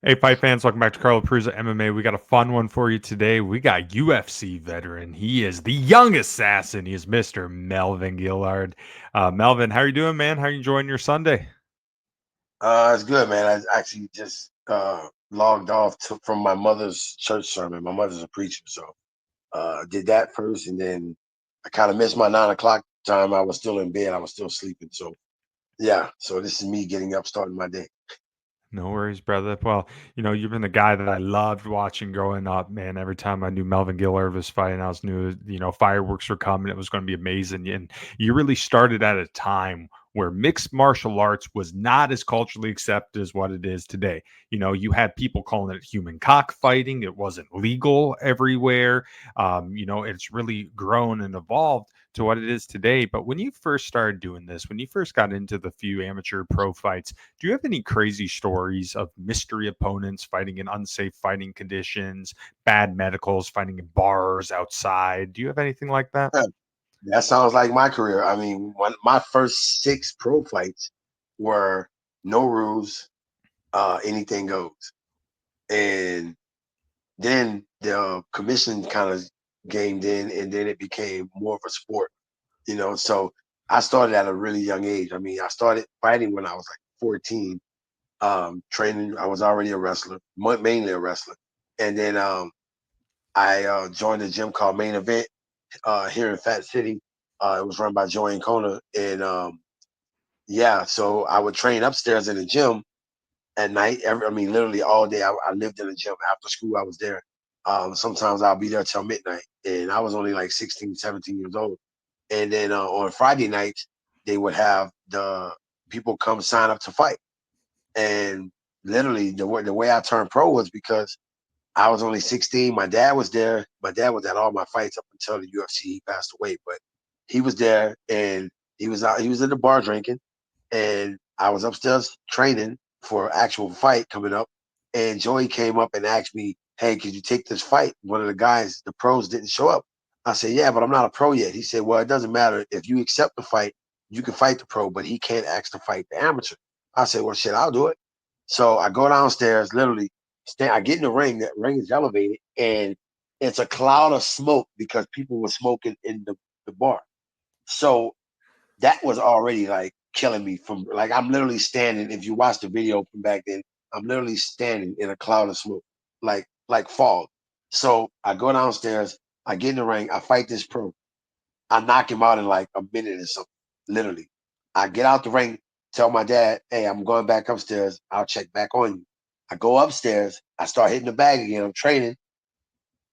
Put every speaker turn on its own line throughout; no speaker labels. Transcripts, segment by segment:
Hey, fight fans, welcome back to Carlo Prusa MMA. We got a fun one for you today. We got UFC veteran. He is the young assassin. He is Mr. Melvin Guillard. Melvin, how are you doing, man? How are you enjoying your Sunday?
It's good, man. I actually just logged off from my mother's church sermon. My mother's a preacher, so did that first, and then I kind of missed my 9 o'clock time. I was still in bed. I was still sleeping. So yeah. So this is me getting up, starting my day.
No worries, brother. Well, you've been the guy that I loved watching growing up, man. Every time I knew Melvin Guillard was fighting, I was knew, fireworks were coming. It was going to be amazing. And you really started at a time where mixed martial arts was not as culturally accepted as what it is today. You had people calling it human cockfighting. It wasn't legal everywhere. It's really grown and evolved to what it is today. But when you first started doing this, when you first got into the few amateur pro fights, do you have any crazy stories of mystery opponents fighting in unsafe fighting conditions, bad medicals, fighting in bars outside? Do you have anything like that?
Huh. That sounds like my career. I mean, my first six pro fights were no rules, anything goes, and then the commission kind of gamed in, and then it became more of a sport. So I started at a really young age. I mean, I started fighting when I was like 14. Training, I was already a wrestler, mainly a wrestler. And then I joined a gym called Main Event here in Fat City. It was run by Joey Kona. And yeah, so I would train upstairs in the gym at night. I mean, literally all day. I lived in the gym. After school, I was there. Sometimes I'll be there till midnight. And I was only like 16, 17 years old. And then on Friday nights, they would have the people come sign up to fight. And literally, the way I turned pro was because I was only 16. My dad was there. My dad was at all my fights up until the UFC. He passed away, but he was there, and he was out. He was in the bar drinking, and I was upstairs training for an actual fight coming up. And Joey came up and asked me, "Hey, could you take this fight?" One of the guys, the pros, didn't show up. I said, "Yeah, but I'm not a pro yet." He said, "Well, it doesn't matter. If you accept the fight, you can fight the pro, but he can't ask to fight the amateur." I said, "Well, shit, I'll do it." So I go downstairs, literally. I get in the ring. That ring is elevated, and it's a cloud of smoke because people were smoking in the bar. So that was already like killing me from like I'm literally standing. If you watch the video from back then, I'm literally standing in a cloud of smoke, like fog. So I go downstairs, I get in the ring, I fight this pro. I knock him out in like a minute or something. Literally. I get out the ring, tell my dad, "Hey, I'm going back upstairs. I'll check back on you." I go upstairs, I start hitting the bag again. I'm training,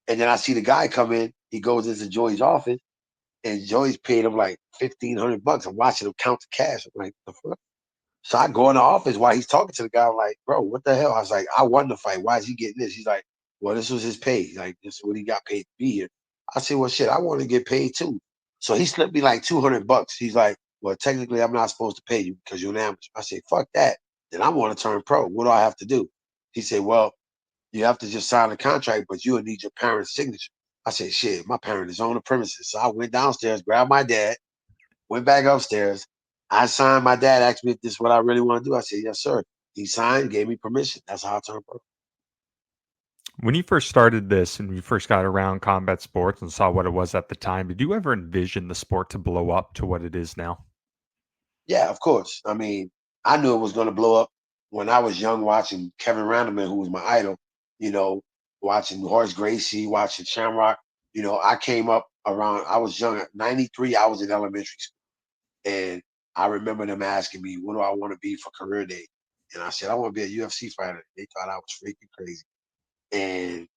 and then I see the guy come in. He goes into Joey's office, and Joey's paid him like $1,500. I'm watching him count the cash. I'm like, the fuck? So I go in the office while he's talking to the guy. I'm like, "Bro, what the hell?" I was like, "I won the fight. Why is he getting this?" He's like, "Well, this was his pay. Like, this is what he got paid to be here." I said, "Well, shit, I want to get paid too." So he slipped me like $200. He's like, "Well, technically, I'm not supposed to pay you because you're an amateur." I said, "Fuck that. Then I want to turn pro. What do I have to do?" He said, "Well, you have to just sign a contract, but you will need your parents' signature." I said, "Shit, my parent is on the premises." So I went downstairs, grabbed my dad, went back upstairs. I signed. My dad asked me if this is what I really want to do. I said, "Yes, sir." He signed, gave me permission. That's how I turned pro.
When you first started this and you first got around combat sports and saw what it was at the time, did you ever envision the sport to blow up to what it is now?
Yeah, of course. I mean, I knew it was going to blow up when I was young, watching Kevin Randleman, who was my idol. You know, watching Horace Gracie, watching Shamrock. I came up around. I was young. At '93, I was in elementary school, and I remember them asking me, "What do I want to be for career day?" And I said, "I want to be a UFC fighter." They thought I was freaking crazy. And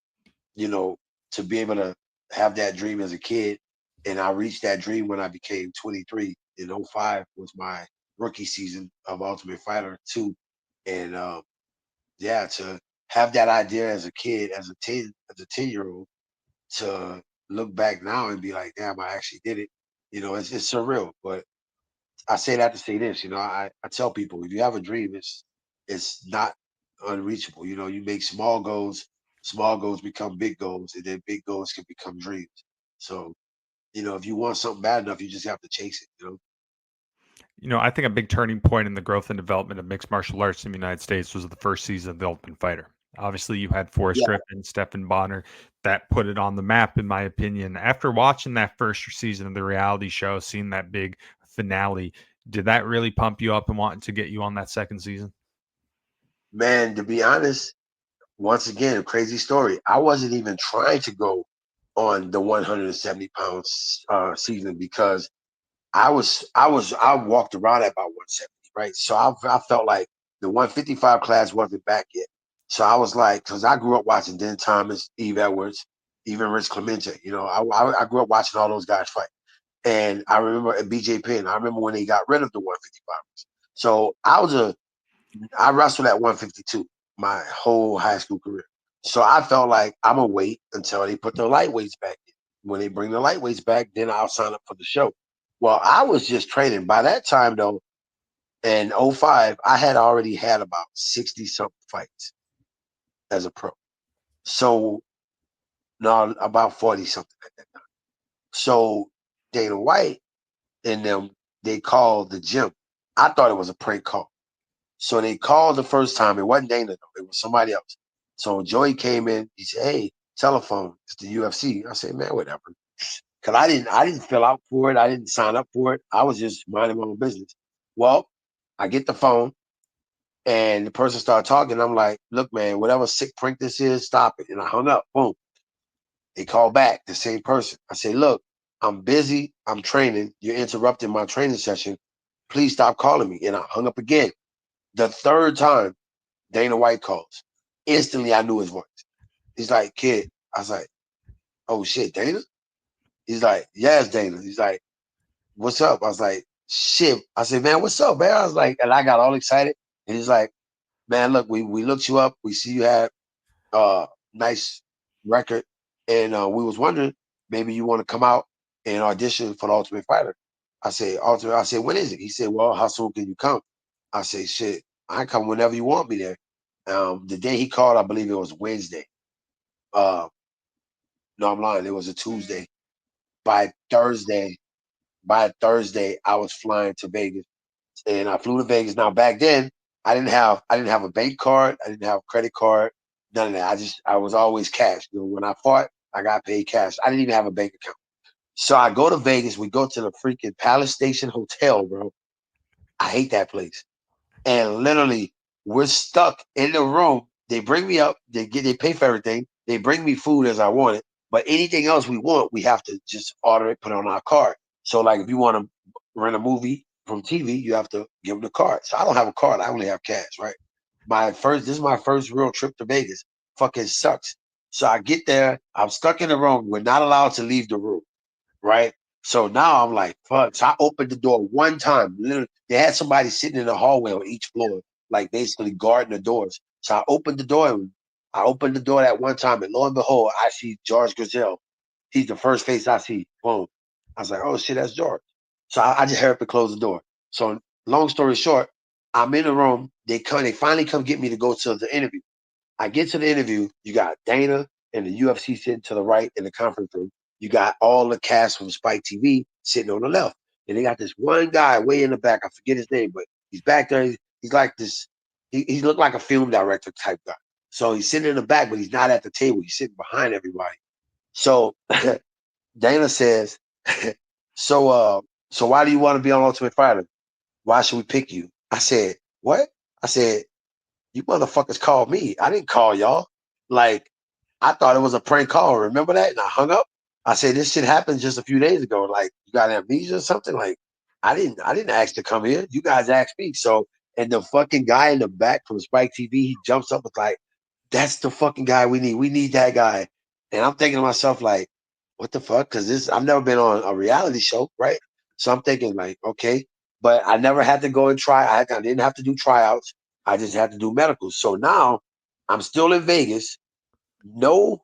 you know, to be able to have that dream as a kid. And I reached that dream when I became 23. In '05 was my rookie season of Ultimate Fighter 2. And yeah, to have that idea as a kid, as a 10-year old, to look back now and be like, damn, I actually did it. It's surreal. But I say that to say this, I tell people if you have a dream, it's not unreachable. You make small goals become big goals, and then big goals can become dreams. So, if you want something bad enough, you just have to chase it.
I think a big turning point in the growth and development of mixed martial arts in the United States was the first season of The Ultimate Fighter. Obviously, you had Forrest
Yeah,
Griffin, Stephen Bonner. That put it on the map, in my opinion. After watching that first season of the reality show, seeing that big finale, did that really pump you up and want to get you on that second season?
man. To be honest, once again, a crazy story. I wasn't even trying to go on the 170 pounds season because I walked around at about 170, right? So I felt like the 155 class wasn't back yet. So I was like, because I grew up watching Den Thomas, Eve Edwards, even Rich Clemente. You know, I grew up watching all those guys fight. And I remember at BJ Penn, I remember when they got rid of the 155ers. So I wrestled at 152 my whole high school career. So I felt like I'm gonna wait until they put the lightweights back in. When they bring the lightweights back, then I'll sign up for the show. Well, I was just training. By that time, though, in '05, I had already had about 60 something fights as a pro. So, no, about 40 something at that time. So, Dana White and them, they called the gym. I thought it was a prank call. So they called the first time. It wasn't Dana, though. It was somebody else. So Joey came in. He said, "Hey, telephone. It's the UFC." I said, "Man, whatever." Because I didn't fill out for it. I didn't sign up for it. I was just minding my own business. Well, I get the phone and the person started talking. I'm like, "Look, man, whatever sick prank this is, stop it." And I hung up. Boom. They called back, the same person. I say, "Look, I'm busy. I'm training. You're interrupting my training session. Please stop calling me." And I hung up again. The third time, Dana White calls. Instantly, I knew his voice. He's like, "Kid." I was like, "Oh shit, Dana?" He's like, "Yes, Dana." He's like, "What's up?" I was like, "Shit." I said, "Man, what's up, man?" I was like, and I got all excited. And he's like, "Man, look, we looked you up. We see you had a nice record, and we was wondering maybe you want to come out and audition for the Ultimate Fighter." I said, "Ultimate." I said, "When is it?" He said, "Well, how soon can you come?" I said, "Shit, I come whenever you want me there." The day he called, I believe it was Wednesday. Uh, no, I'm lying. It was a Tuesday. By Thursday, I was flying to Vegas, and I flew to Vegas. Now back then, I didn't have a bank card. I didn't have a credit card. None of that. I was always cash. You know, when I fought, I got paid cash. I didn't even have a bank account. So I go to Vegas. We go to the freaking Palace Station Hotel, bro. I hate that place. And literally, we're stuck in the room. They bring me up. They pay for everything. They bring me food as I want it. But anything else we want, we have to just order it, put it on our card. So like if you want to rent a movie from TV, you have to give them the card. So I don't have a card. I only have cash, right? This is my first real trip to Vegas. Fucking sucks. So I get there. I'm stuck in the room. We're not allowed to leave the room, right? So now I'm like, fuck. So I opened the door one time. Literally, they had somebody sitting in the hallway on each floor, like basically guarding the doors. So I opened the door. I opened the door that one time, and lo and behold, I see George Gazelle. He's the first face I see. Boom. I was like, oh shit, that's George. So I just hurry up and close the door. So long story short, I'm in the room. They finally come get me to go to the interview. I get to the interview. You got Dana and the UFC sitting to the right in the conference room. You got all the cast from Spike TV sitting on the left. And they got this one guy way in the back. I forget his name, but he's back there. He's like this. He looked like a film director type guy. So he's sitting in the back, but he's not at the table. He's sitting behind everybody. So Dana says, "So so why do you want to be on Ultimate Fighter? Why should we pick you?" I said, "What?" I said, "You motherfuckers called me. I didn't call y'all. Like, I thought it was a prank call. Remember that?" And I hung up. I said, "This shit happened just a few days ago. Like, you got amnesia or something? Like, I didn't ask to come here. You guys asked me." So, and the fucking guy in the back from Spike TV, he jumps up with like, "That's the fucking guy we need. We need that guy." And I'm thinking to myself, like, what the fuck? Because I've never been on a reality show, right? So I'm thinking, like, okay, but I never had to go and try. I didn't have to do tryouts. I just had to do medicals. So now I'm still in Vegas. No,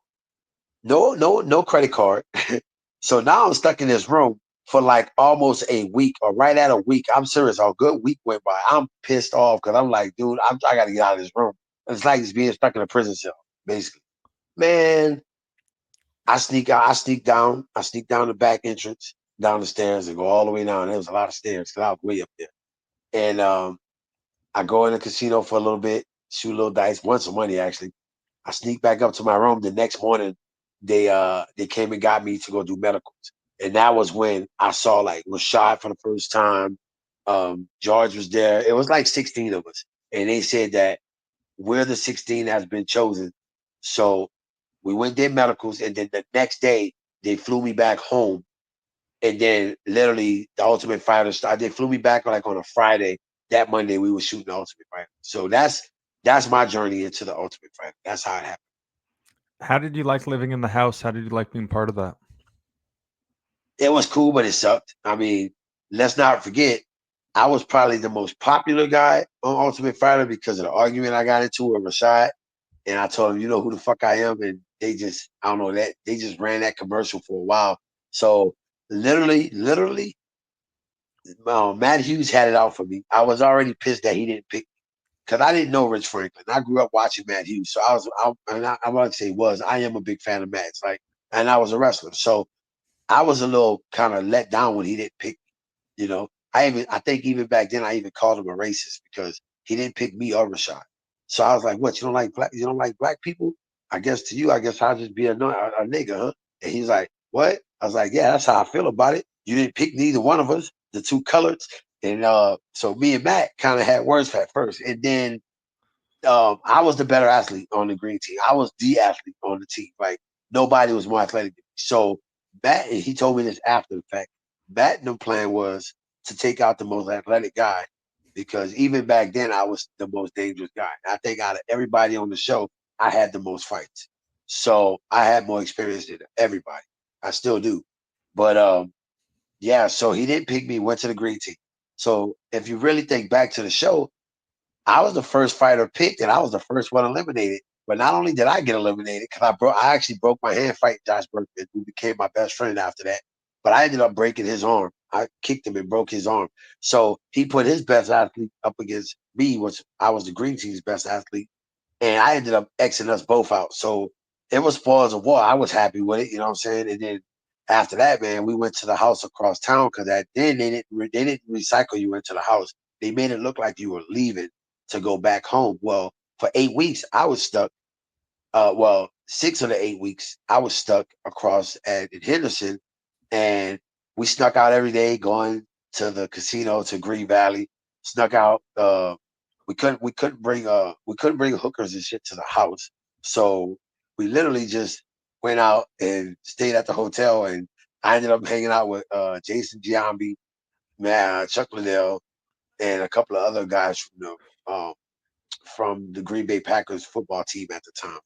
no credit card. So now I'm stuck in this room for like almost a week or right at a week. I'm serious. A good week went by. I'm pissed off because I'm like, dude, I got to get out of this room. It's like it's being stuck in a prison cell, basically. Man, I sneak out. I sneak down. I sneak down the back entrance, down the stairs, and go all the way down. There was a lot of stairs because I was way up there. And I go in the casino for a little bit, shoot a little dice, won some money actually. I sneaked back up to my room. The next morning, they came and got me to go do medicals, and that was when I saw like Rashad for the first time. George was there. It was like 16 of us, and they said that we're the 16 that's been chosen. So we went did medicals, and then the next day they flew me back home. And then literally the Ultimate Fighter started. They flew me back like on a Friday. That Monday we were shooting the Ultimate Fighter. So that's my journey into the Ultimate Fighter. That's how it happened.
How did you like living in the house? How did you like being part of that?
It was cool, but it sucked. I mean, let's not forget, I was probably the most popular guy on Ultimate Fighter because of the argument I got into with Rashad. And I told him, you know who the fuck I am, and they just, I don't know that they just ran that commercial for a while. So literally, Matt Hughes had it out for me. I was already pissed that he didn't pick because I didn't know Rich Franklin. I grew up watching Matt Hughes, so I'm going to say was I am a big fan of Matt's, like, and I was a wrestler, so I was a little kind of let down when he didn't pick. I think even back then I even called him a racist because he didn't pick me or Rashad. So I was like, "What? You don't like black people? I guess to you, I guess I'll just be a nigga, huh?" And he's like, "What?" I was like, "Yeah, that's how I feel about it. You didn't pick neither one of us, the two colors." And so me and Matt kind of had words at first, and then I was the better athlete on the green team. I was the athlete on the team. Like nobody was more athletic than me. So Matt, and he told me this after the fact. Matt and the plan was to take out the most athletic guy because even back then I was the most dangerous guy. I think out of everybody on the show, I had the most fights. So I had more experience than everybody. I still do. But yeah, so he didn't pick me, went to the green team. So if you really think back to the show, I was the first fighter picked, and I was the first one eliminated. But not only did I get eliminated, because I actually broke my hand fighting Josh Berkman, who became my best friend after that. But I ended up breaking his arm. I kicked him and broke his arm. So he put his best athlete up against me, which I was the green team's best athlete, and I ended up Xing us both out. So it was spoils of war. I was happy with it, you know what I'm saying? And then after that, man, we went to the house across town because then they didn't recycle you into the house. They made it look like you were leaving to go back home. Well, for 8 weeks, I was stuck. Well, 6 of the 8 weeks, I was stuck across in Henderson, and we snuck out every day going to the casino to Green Valley. Snuck out. We couldn't bring hookers and shit to the house, so we literally just went out and stayed at the hotel. And I ended up hanging out with Jason Giambi, man, Chuck Liddell, and a couple of other guys from the Green Bay Packers football team at the time.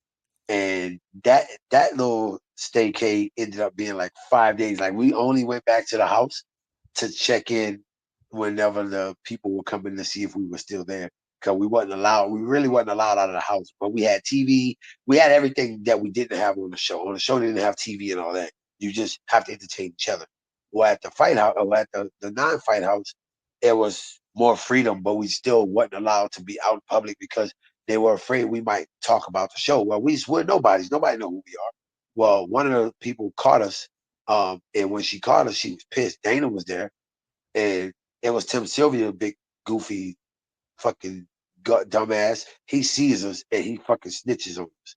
And that little staycay ended up being like 5 days. Like we only went back to the house to check in whenever the people were coming to see if we were still there. Because we wasn't allowed, we really wasn't allowed out of the house. But we had TV, we had everything that we didn't have on the show. On the show, they didn't have TV and all that. You just have to entertain each other. Well, at the fight house, or at the non-fight house, it was more freedom, but we still wasn't allowed to be out in public because they were afraid we might talk about the show. Well, we're nobodies. Nobody know who we are. Well, one of the people caught us, and when she caught us, she was pissed. Dana was there, and it was Tim Sylvia, big goofy fucking dumbass. He sees us and he fucking snitches on us.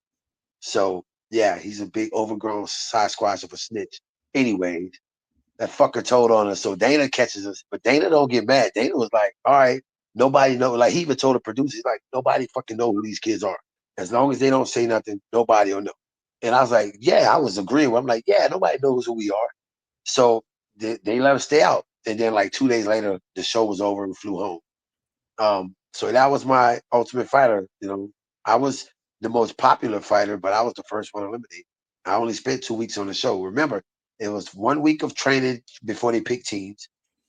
So yeah, he's a big overgrown Sasquatch of a snitch. Anyways, that fucker told on us. So Dana catches us, but Dana don't get mad. Dana was like, all right, nobody know. Like he even told the producers, like, nobody fucking know who these kids are. As long as they don't say nothing, nobody will know. And I was like, yeah, I was agreeing with him. Like, yeah, nobody knows who we are. So they let us stay out. And then like 2 days later, the show was over and we flew home. So that was my Ultimate Fighter. I was the most popular fighter, but I was the first one eliminated. I only spent 2 weeks on the show. Remember, it was 1 week of training before they pick teams,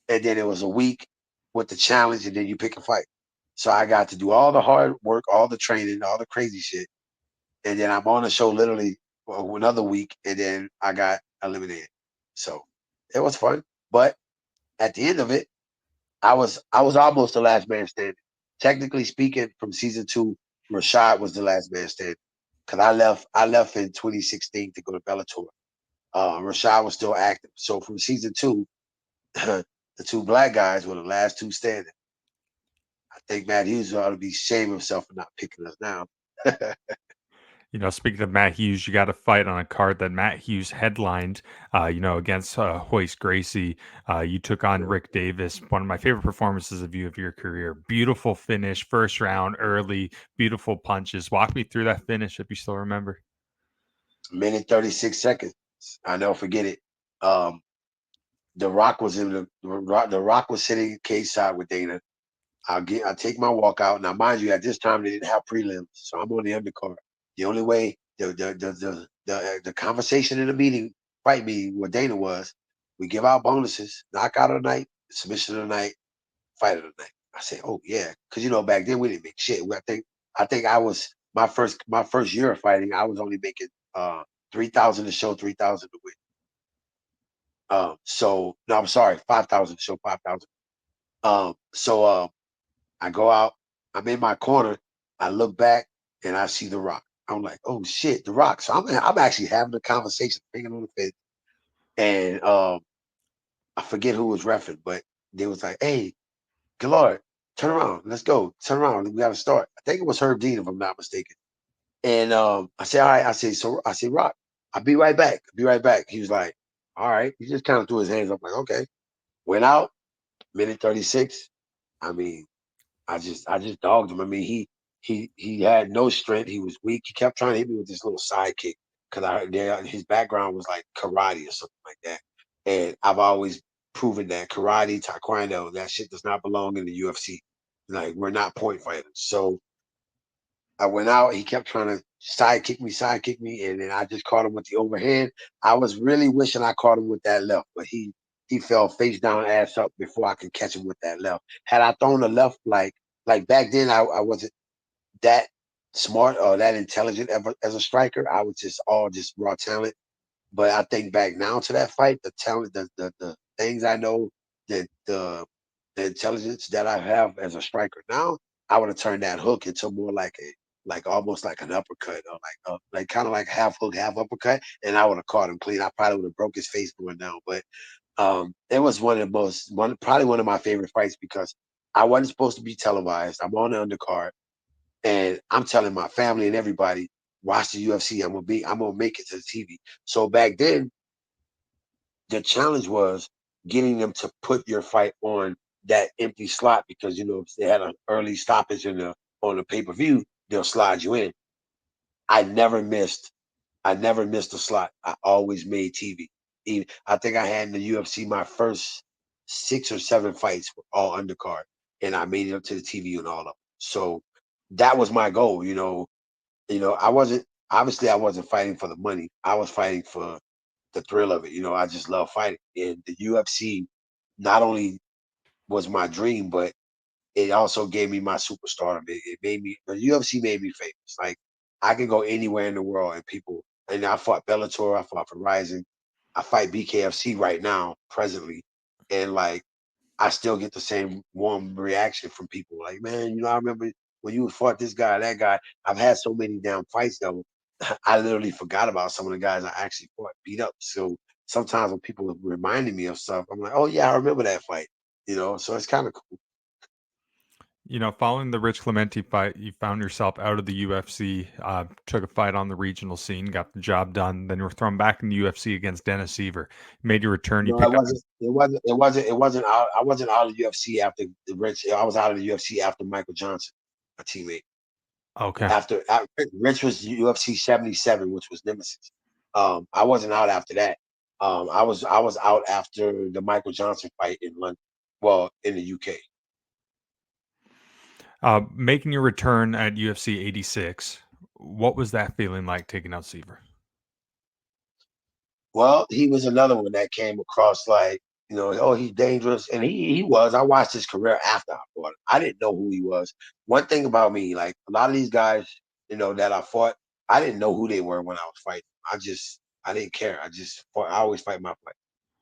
and then it was a week with the challenge, and then you pick a fight. So I got to do all the hard work, all the training, all the crazy shit, and then I'm on the show literally for another week, and then I got eliminated. So it was fun, but at the end of it, I was almost the last man standing. Technically speaking, from season two, Rashad was the last man standing because I left in 2016 to go to Bellator. Rashad was still active, so from season two, the two black guys were the last two standing. I think Matt Hughes ought to be ashamed of himself for not picking us now.
Speaking of Matt Hughes, you got to fight on a card that Matt Hughes headlined, against Hoist Gracie. You took on Rick Davis, one of my favorite performances of your career. Beautiful finish, first round, early, beautiful punches. Walk me through that finish if you still remember.
Minute 36 seconds. I never forget it. Um, the Rock was in the Rock was sitting cage side with Dana. I take my walk out. Now, mind you, at this time they didn't have prelims, so I'm on the undercard. The only way the conversation in the meeting, fight meeting with Dana was, we give out bonuses, knockout of the night, submission of the night, fight of the night. I said, oh yeah, because back then we didn't make shit. I think I was my first year of fighting. I was only making 3,000 to show, 3,000 to win. So no, I'm sorry, 5,000 to show, 5,000. So I go out, I'm in my corner, I look back and I see the Rock. I'm like, oh shit, the Rock. So I'm actually having a conversation, hanging on the fence, and I forget who was reffing, but they was like, hey, Guillard, turn around, let's go, turn around, we got to start. I think it was Herb Dean, if I'm not mistaken. And I said, all right, I said, Rock, I'll be right back. I'll be right back. He was like, all right. He just kind of threw his hands up, like, okay. Went out, minute 36. I mean, I just dogged him. I mean, he had no strength. He was weak. He kept trying to hit me with this little sidekick because I heard his background was like karate or something like that. And I've always proven that karate, taekwondo, that shit does not belong in the UFC. Like, we're not point fighters. So I went out. He kept trying to sidekick me, and then I just caught him with the overhand. I was really wishing I caught him with that left, but he fell face down, ass up before I could catch him with that left. Had I thrown the left, like back then, I wasn't that smart or that intelligent ever as a striker. I was just all just raw talent. But I think back now to that fight, the talent, the things I know, the intelligence that I have as a striker now, I would have turned that hook into more like almost like an uppercut or like kind of like half hook, half uppercut, and I would have caught him clean. I probably would have broke his face going down. But it was probably one of my favorite fights because I wasn't supposed to be televised. I'm on the undercard, and I'm telling my family and everybody, watch the UFC. I'm gonna make it to the TV. So back then, the challenge was getting them to put your fight on that empty slot because if they had an early stoppage on the pay per view, they'll slide you in. I never missed. I never missed a slot. I always made TV. Even I think I had in the UFC my first 6 or 7 fights were all undercard, and I made it up to the TV and all of them. So that was my goal. I wasn't fighting for the money. I was fighting for the thrill of it. I just love fighting. And the UFC not only was my dream, but it also gave me my superstardom. The UFC made me famous. Like, I can go anywhere in the world and I fought Bellator, I fought for Rising, I fight BKFC right now, presently. And like, I still get the same warm reaction from people. Like, man, I remember when you fought this guy, that guy. I've had so many damn fights that I literally forgot about some of the guys I actually fought, beat up. So sometimes when people are reminding me of stuff, I'm like, oh yeah, I remember that fight. So it's kind of cool.
Following the Rich Clementi fight, you found yourself out of the UFC, took a fight on the regional scene, got the job done, then you were thrown back in the UFC against Dennis Seaver. Made your return, you
No, it
picked up.
wasn't. It wasn't. It wasn't. It wasn't out. I wasn't out of the UFC after the Rich. I was out of the UFC after Michael Johnson, a teammate.
Okay.
After Rich was UFC 77, which was Nemesis. I wasn't out after that. I was out after the Michael Johnson fight in London. Well, in the UK.
Making your return at UFC 86, what was that feeling like taking out Seaver?
Well, he was another one that came across like, oh, he's dangerous. And he was. I watched his career after I fought him. I didn't know who he was. One thing about me, like a lot of these guys, that I fought, I didn't know who they were when I was fighting. I didn't care. I always fight my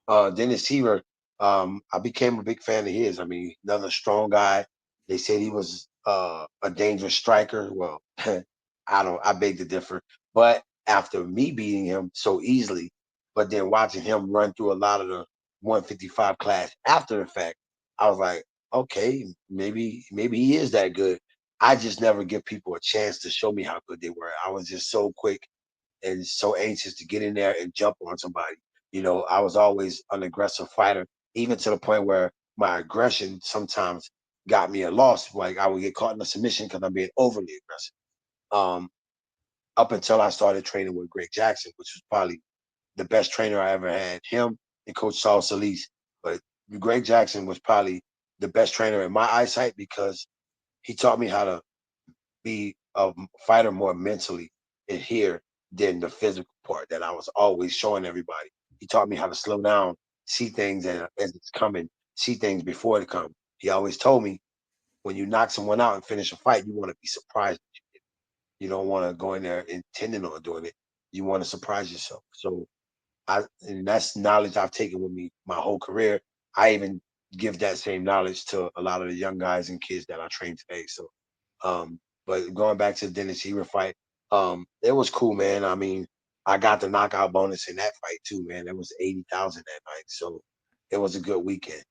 fight. Dennis Seaver, I became a big fan of his. I mean, another strong guy. They said he was a dangerous striker. Well, I beg to differ. But after me beating him so easily, but then watching him run through a lot of the 155 class after the fact, I was like, okay, maybe he is that good. I just never give people a chance to show me how good they were. I was just so quick and so anxious to get in there and jump on somebody. I was always an aggressive fighter, even to the point where my aggression sometimes got me a loss. Like I would get caught in a submission because I'm being overly aggressive. Um, Up until I started training with Greg Jackson, which was probably the best trainer I ever had. Him and Coach Saul Solis. But Greg Jackson was probably the best trainer in my eyesight because he taught me how to be a fighter more mentally in here than the physical part that I was always showing everybody. He taught me how to slow down, see things as it's coming, see things before it come. He always told me when you knock someone out and finish a fight, you want to be surprised. You don't want to go in there intending on doing it. You want to surprise yourself. So and that's knowledge I've taken with me my whole career. I even give that same knowledge to a lot of the young guys and kids that I train today. So, but going back to the Dennis Hero fight, it was cool, man. I mean, I got the knockout bonus in that fight too, man. It was 80,000 that night, so it was a good weekend.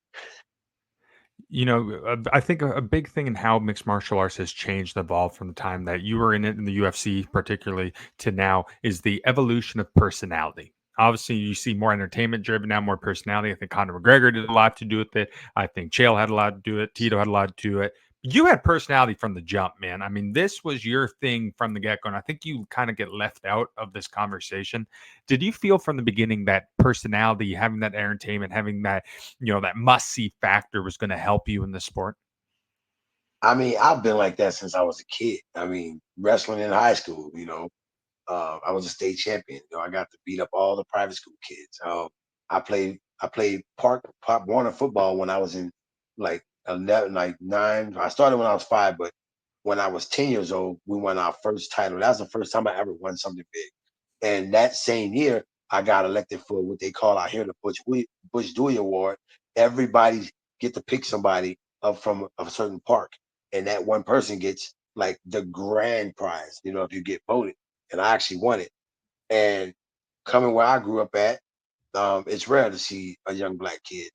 I think a big thing in how mixed martial arts has changed and evolved from the time that you were in it in the UFC, particularly to now, is the evolution of personality. Obviously, you see more entertainment driven now, more personality. I think Conor McGregor did a lot to do with it. I think Chael had a lot to do it. Tito had a lot to do it. You had personality from the jump, man. I mean, this was your thing from the get go. And I think you kind of get left out of this conversation. Did you feel from the beginning that personality, having that entertainment, having that must see factor was going to help you in the sport?
I mean, I've been like that since I was a kid. I mean, wrestling in high school, I was a state champion. I got to beat up all the private school kids. I played Pop Warner football when I was in like 11, like 9. I started when I was 5, but when I was 10 years old, we won our first title. That was the first time I ever won something big. And that same year, I got elected for what they call out here the Bush Dewey Award. Everybody get to pick somebody up from a certain park, and that one person gets like the grand prize. If you get voted, and I actually won it. And coming where I grew up at, it's rare to see a young black kid,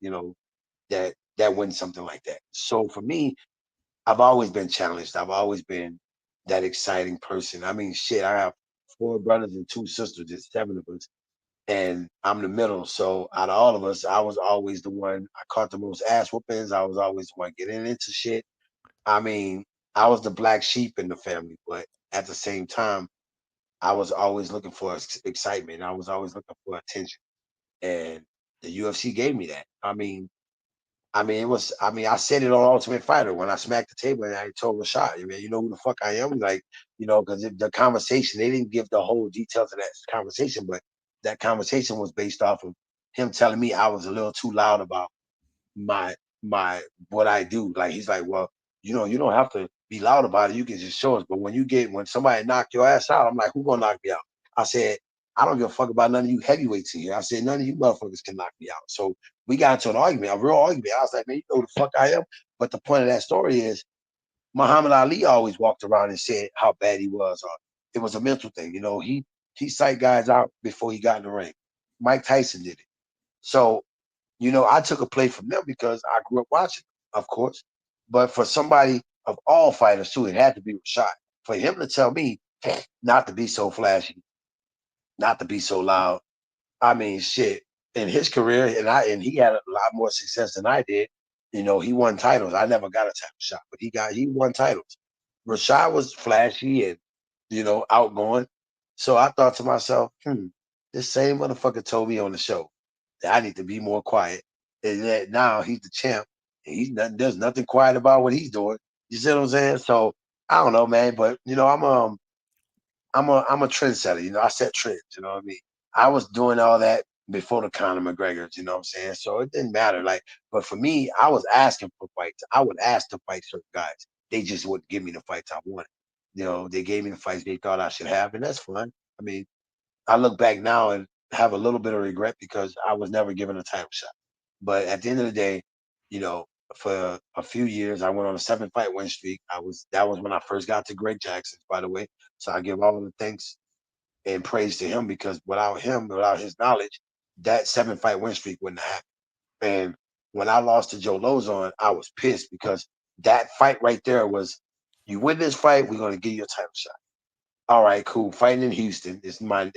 that wins something like that. So for me, I've always been challenged. I've always been that exciting person. I mean, shit, I have 4 brothers and 2 sisters. There's 7 of us, and I'm the middle. So out of all of us, I was always the one. I caught the most ass whoopings. I was always the one getting into shit. I mean, I was the black sheep in the family, but at the same time, I was always looking for excitement. I was always looking for attention, and the UFC gave me that. It was. I mean, I said it on Ultimate Fighter when I smacked the table and I told Rashad, man, you know who the fuck I am? Like, because the conversation, they didn't give the whole details of that conversation, but that conversation was based off of him telling me I was a little too loud about my my what I do. Like he's like, well, you don't have to be loud about it. You can just show us. But when somebody knock your ass out, I'm like, who gonna knock me out? I said, I don't give a fuck about none of you heavyweights in here. I said, none of you motherfuckers can knock me out. So we got into an argument, a real argument. I was like, man, you know who the fuck I am. But the point of that story is Muhammad Ali always walked around and said how bad he was. Or it was a mental thing. He psyched guys out before he got in the ring. Mike Tyson did it. So I took a play from them because I grew up watching, of course. But for somebody of all fighters too, it had to be Rashad. For him to tell me not to be so flashy, not to be so loud. I mean, shit. In his career, and he had a lot more success than I did. He won titles. I never got a title shot, but he won titles. Rashad was flashy and outgoing. So I thought to myself, this same motherfucker told me on the show that I need to be more quiet. And that now he's the champ. And there's nothing quiet about what he's doing. You see what I'm saying? So I don't know, man. But I'm a trendsetter. I set trends. You know what I mean? I was doing all that before the Conor McGregor's. You know what I'm saying? So it didn't matter. Like, but for me, I was asking for fights. I would ask to fight certain guys. They just wouldn't give me the fights I wanted. They gave me the fights they thought I should have, and that's fine. I mean, I look back now and have a little bit of regret because I was never given a title shot. But at the end of the day, you know, for a few years, I went on a 7 fight win streak. That was when I first got to Greg Jackson, by the way. So I give all of the thanks and praise to him because without his knowledge, that 7 fight win streak wouldn't have happened. And when I lost to Joe Lozon, I was pissed because that fight right there was You win this fight, we're gonna give you a title shot. All right, cool. Fighting in Houston. It's my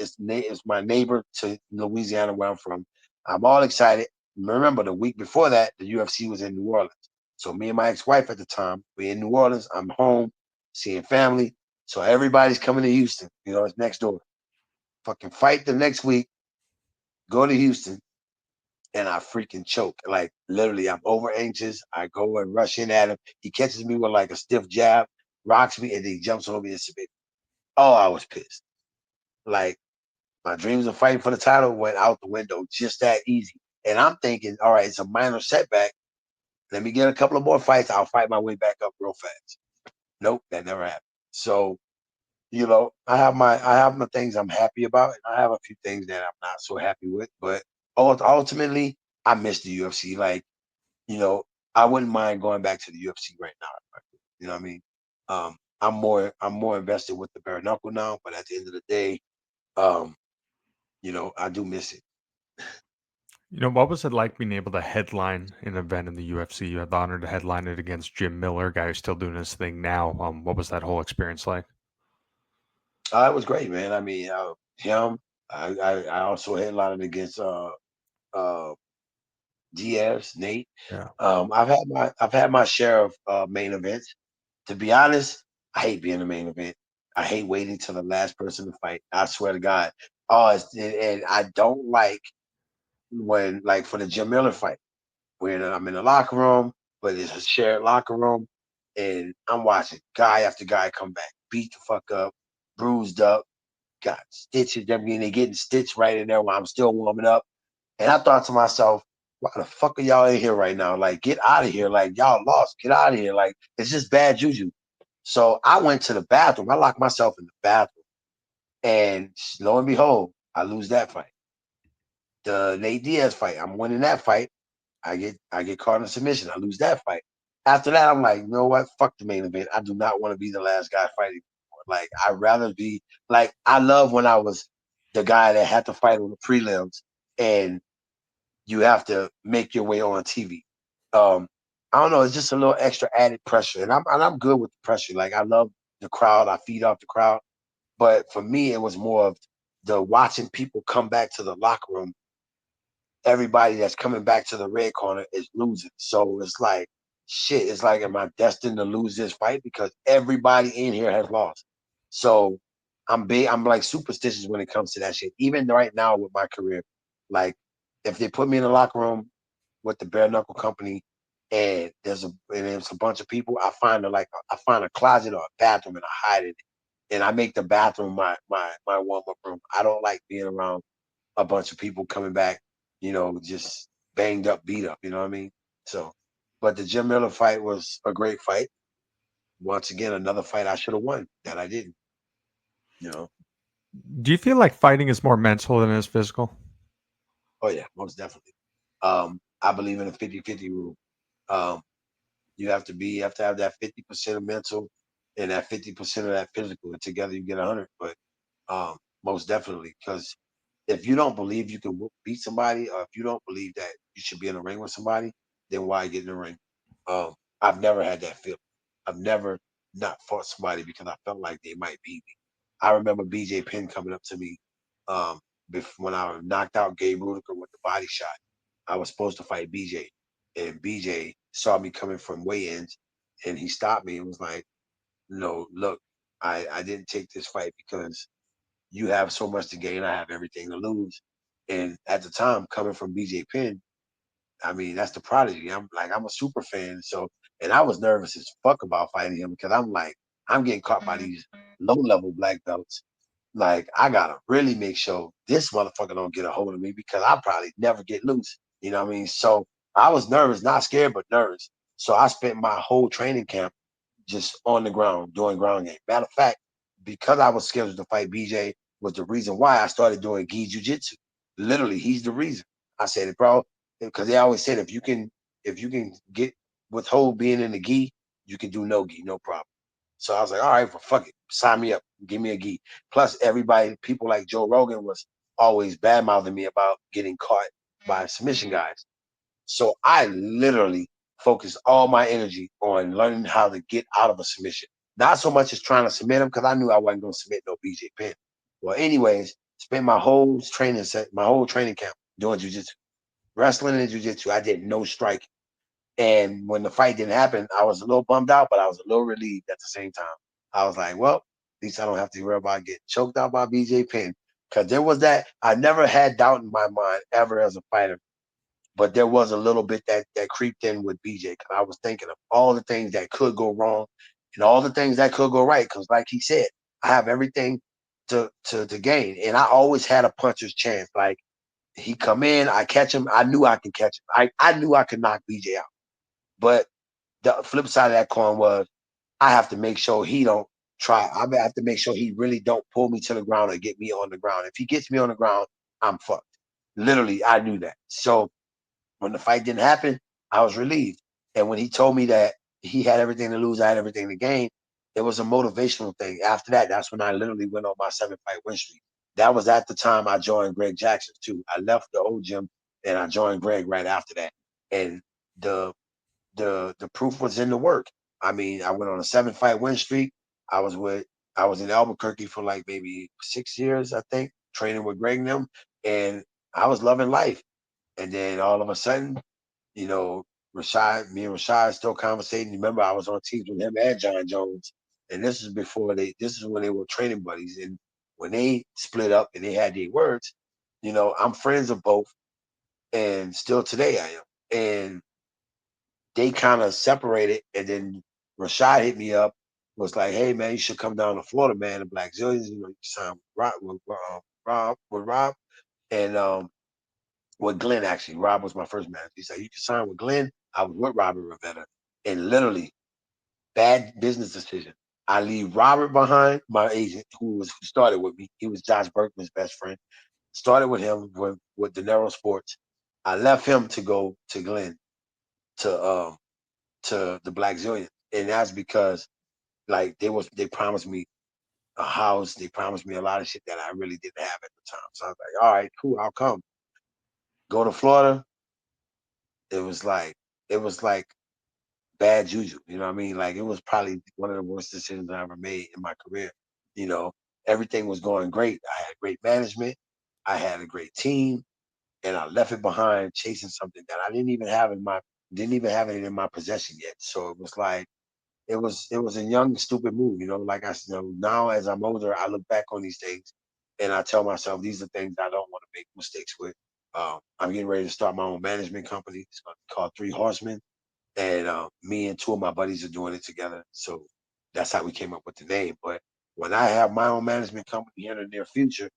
neighbor to Louisiana where I'm from. I'm all excited. Remember, the week before that, the UFC was in New Orleans. So me and my ex-wife at the time, we're in New Orleans. I'm home, seeing family. So everybody's coming to Houston. It's next door. Fucking fight the next week, go to Houston, and I freaking choke. Like literally, I'm over anxious. I go and rush in at him. He catches me with like a stiff jab, rocks me, and then he jumps over me and submits. Oh, I was pissed. Like my dreams of fighting for the title went out the window just that easy. And I'm thinking, all right, it's a minor setback. Let me get a couple of more fights. I'll fight my way back up real fast. Nope, that never happened. So, I have my things I'm happy about, and I have a few things that I'm not so happy with. But ultimately, I miss the UFC. Like, you know, I wouldn't mind going back to the UFC right now. You know what I mean? I'm more invested with the bare knuckle now, but at the end of the day, um, I do miss it.
What was it like being able to headline an event in the UFC? You had the honor to headline it against Jim Miller, guy who's still doing his thing now. What was that whole experience like?
It was great, man. I mean, him. I also headlined against uh Diaz, Nate.
Yeah.
I've had my share of main events. To be honest, I hate being the main event. I hate waiting till the last person to fight. I swear to God. And I don't like when, like, for the Jim Miller fight, when I'm in the locker room, but it's a shared locker room, and I'm watching guy after guy come back, beat the fuck up, bruised up, got stitches. I mean, they getting stitched right in there while I'm still warming up. And I thought to myself, why the fuck are y'all in here right now? Like, get out of here. Like, y'all lost. Get out of here. Like, it's just bad juju. So I went to the bathroom. I locked myself in the bathroom. And lo and behold, I lose that fight. The Nate Diaz fight, I'm winning that fight. I get caught in a submission. I lose that fight. After that, I'm like, you know what? Fuck the main event. I do not want to be the last guy fighting. Like, I'd rather be like, I love when I was the guy that had to fight on the prelims and you have to make your way on TV. Um, I don't know. It's just a little extra added pressure, and I'm good with the pressure. Like, I love the crowd. I feed off the crowd, but for me, it was more of the watching people come back to the locker room. Everybody that's coming back to the red corner is losing. So it's like, shit. It's like, am I destined to lose this fight because everybody in here has lost? So I'm big. I'm like superstitious when it comes to that shit. Even right now with my career, like if they put me in the locker room with the bare knuckle company, and there's a bunch of people. I find a closet or a bathroom and I hide in it, and I make the bathroom my warm up room. I don't like being around a bunch of people coming back, just banged up, beat up. You know what I mean? So, but the Jim Miller fight was a great fight. Once again, another fight I should have won that I didn't. You know?
Do you feel like fighting is more mental than it is physical?
Oh yeah, most definitely. I believe in a 50-50 rule. Um, you have to have that 50% of mental and that 50% of that physical, and together you get 100. But most definitely, because if you don't believe you can beat somebody, or if you don't believe that you should be in a ring with somebody, then why get in the ring? Um, I've never had that feeling. I've never not fought somebody because I felt like they might beat me. I remember BJ Penn coming up to me when I knocked out Gabe Rudiker with the body shot. I was supposed to fight BJ, and BJ saw me coming from weigh-ins, and he stopped me and was like, "No, look, I didn't take this fight because you have so much to gain. I have everything to lose." And at the time, coming from BJ Penn, I mean, that's the prodigy. I'm a super fan. So, and I was nervous as fuck about fighting him because I'm like, I'm getting caught by these low level black belts. Like, I gotta really make sure this motherfucker don't get a hold of me because I probably never get loose. You know what I mean? So I was nervous, not scared, but nervous. So I spent my whole training camp just on the ground doing ground game. Matter of fact, because I was scheduled to fight BJ was the reason why I started doing gi jujitsu. Literally, he's the reason. I said it, bro, because they always said if you can get withhold being in the gi, you can do no gi, no problem. So I was like, all right, well, fuck it, sign me up, give me a gi. Plus, everybody, people like Joe Rogan was always bad mouthing me about getting caught by submission guys. So I literally focused all my energy on learning how to get out of a submission. Not so much as trying to submit him because I knew I wasn't going to submit no BJ Penn. Well, anyways, spent my whole training camp doing jujitsu, wrestling and jujitsu. I did no striking. And when the fight didn't happen, I was a little bummed out, but I was a little relieved at the same time. I was like, well, at least I don't have to worry about getting choked out by BJ Penn. Because there was that, I never had doubt in my mind ever as a fighter, but there was a little bit that creeped in with BJ because I was thinking of all the things that could go wrong and all the things that could go right. Because like he said, I have everything to gain. And I always had a puncher's chance. Like he come in, I catch him. I knew I could catch him. I knew I could knock BJ out. But the flip side of that coin was I have to make sure he don't try. I have to make sure he really don't pull me to the ground or get me on the ground. If he gets me on the ground, I'm fucked. Literally, I knew that. So when the fight didn't happen, I was relieved. And when he told me that he had everything to lose, I had everything to gain, it was a motivational thing. After that, that's when I literally went on my 7-fight win streak. That was at the time I joined Greg Jackson too. I left the old gym and I joined Greg right after that. And the the proof was in the work. I mean, I went on a 7-fight win streak. I was with I was in Albuquerque for like maybe 6 years, I think, training with Greg and them, and I was loving life. And then all of a sudden, you know, me and Rashad still conversating. Remember, I was on teams with him and John Jones, and this is when they were training buddies. And when they split up and they had their words, I'm friends of both, and still today I am. And they kind of separated, and then Rashad hit me up, was like, "Hey man, you should come down to Florida, man. The Black Zillions, you sign with Rob, and with Glenn actually. Rob was my first manager. He said you can sign with Glenn. I was with Robert Rivetta, and literally bad business decision. I leave Robert behind, my agent, who started with me. He was Josh Berkman's best friend. Started with him with De Niro Sports. I left him to go to Glenn to the Black Zillion, and that's because like they promised me a house, they promised me a lot of shit that I really didn't have at the time. So I was like, all right, cool, I'll come. Go to Florida. It was like it was like bad juju. You know what I mean? Like it was probably one of the worst decisions I ever made in my career. You know, everything was going great. I had great management. I had a great team, and I left it behind chasing something that I didn't even have it in my possession yet. So it was like it was a young stupid move, like I said, now as I'm older I look back on these things and I tell myself these are things I don't want to make mistakes with. I'm getting ready to start my own management company. It's going to be called Three Horsemen, and me and two of my buddies are doing it together, so that's how we came up with the name. But when I have my own management company here in the near future,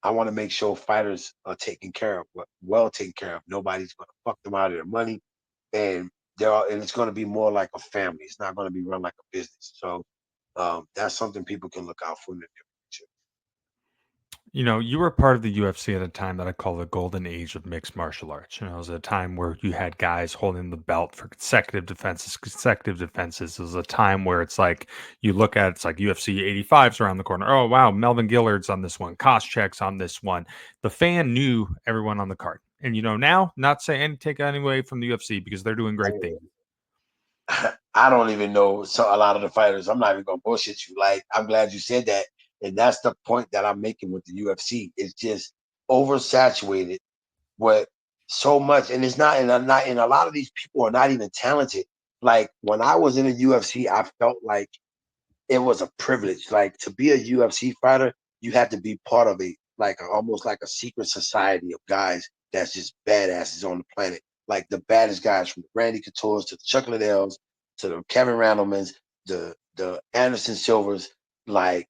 I want to make sure fighters are taken care of, well taken care of. Nobody's going to fuck them out of their money, and and it's going to be more like a family. It's not going to be run like a business. So that's something people can look out for in the near future.
You were part of the UFC at a time that I call the golden age of mixed martial arts. It was a time where you had guys holding the belt for consecutive defenses, consecutive defenses. It was a time where it's like you look at it's like UFC 85's around the corner. Oh wow, Melvin Gillard's on this one, Koscheck's on this one. The fan knew everyone on the card. And now, not say any take any away from the UFC because they're doing great things.
I don't even know a lot of the fighters. I'm not even gonna bullshit you. Like, I'm glad you said that, and that's the point that I'm making with the UFC. It's just oversaturated with so much, and it's not. And I'm not. And a lot of these people are not even talented. Like when I was in the UFC, I felt like it was a privilege. Like to be a UFC fighter, you had to be part of almost like a secret society of guys that's just badasses on the planet. Like the baddest guys from the Randy Couture's to the Chuck Liddell's to the Kevin Randleman's, the Anderson Silvers. Like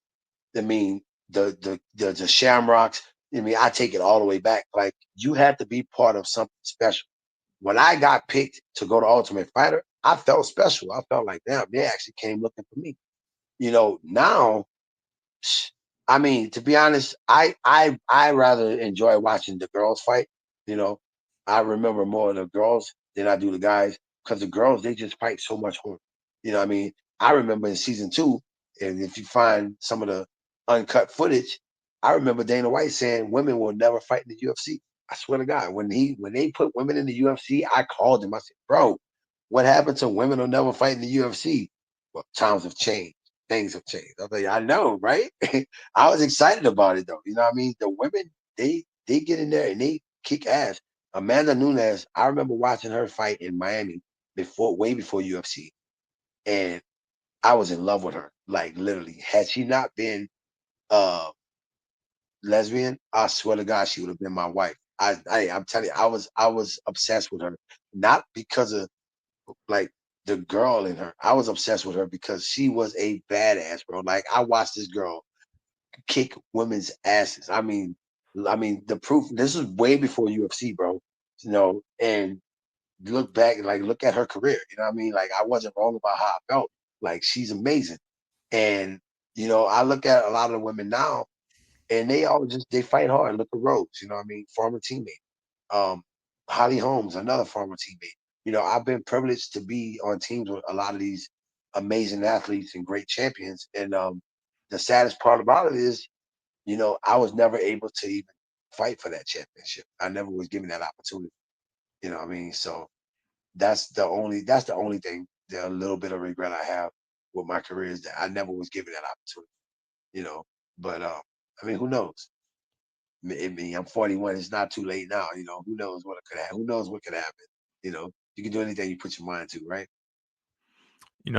I mean, the Shamrocks. I mean, I take it all the way back. Like you had to be part of something special. When I got picked to go to Ultimate Fighter, I felt special. I felt like, damn, they actually came looking for me. Now, I mean, to be honest, I rather enjoy watching the girls fight. You know, I remember more of the girls than I do the guys because the girls they just fight so much harder. What I mean? I remember in season 2, and if you find some of the uncut footage, I remember Dana White saying women will never fight in the UFC. I swear to God, when they put women in the UFC, I called him. I said, "Bro, what happened to women will never fight in the UFC?" Well, times have changed. things have changed. I was like, I know, right? I was excited about it though. You know what I mean? The women, they get in there and they kick ass. Amanda Nunes, I remember watching her fight in Miami way before UFC, and I was in love with her. Like literally, had she not been uh lesbian, I swear to God, she would have been my wife. I'm telling you, I was obsessed with her, not because of like the girl in her. I was obsessed with her because she was a badass, bro. Like I watched this girl kick women's asses. I mean the proof. This is way before UFC, bro. And look back, like look at her career. You know what I mean? Like I wasn't wrong about how I felt. Like she's amazing. And I look at a lot of the women now, and they fight hard. Look at Rose. You know what I mean? Former teammate. Um, Holly Holmes, another former teammate. I've been privileged to be on teams with a lot of these amazing athletes and great champions. And the saddest part about it is, I was never able to even fight for that championship. I never was given that opportunity. You know what I mean? So that's the only thing, the little bit of regret I have with my career is that I never was given that opportunity. You know, but I mean, who knows? I'm 41. It's not too late now. Who knows what could happen? Who knows what could happen? You can do anything you put your mind to, right?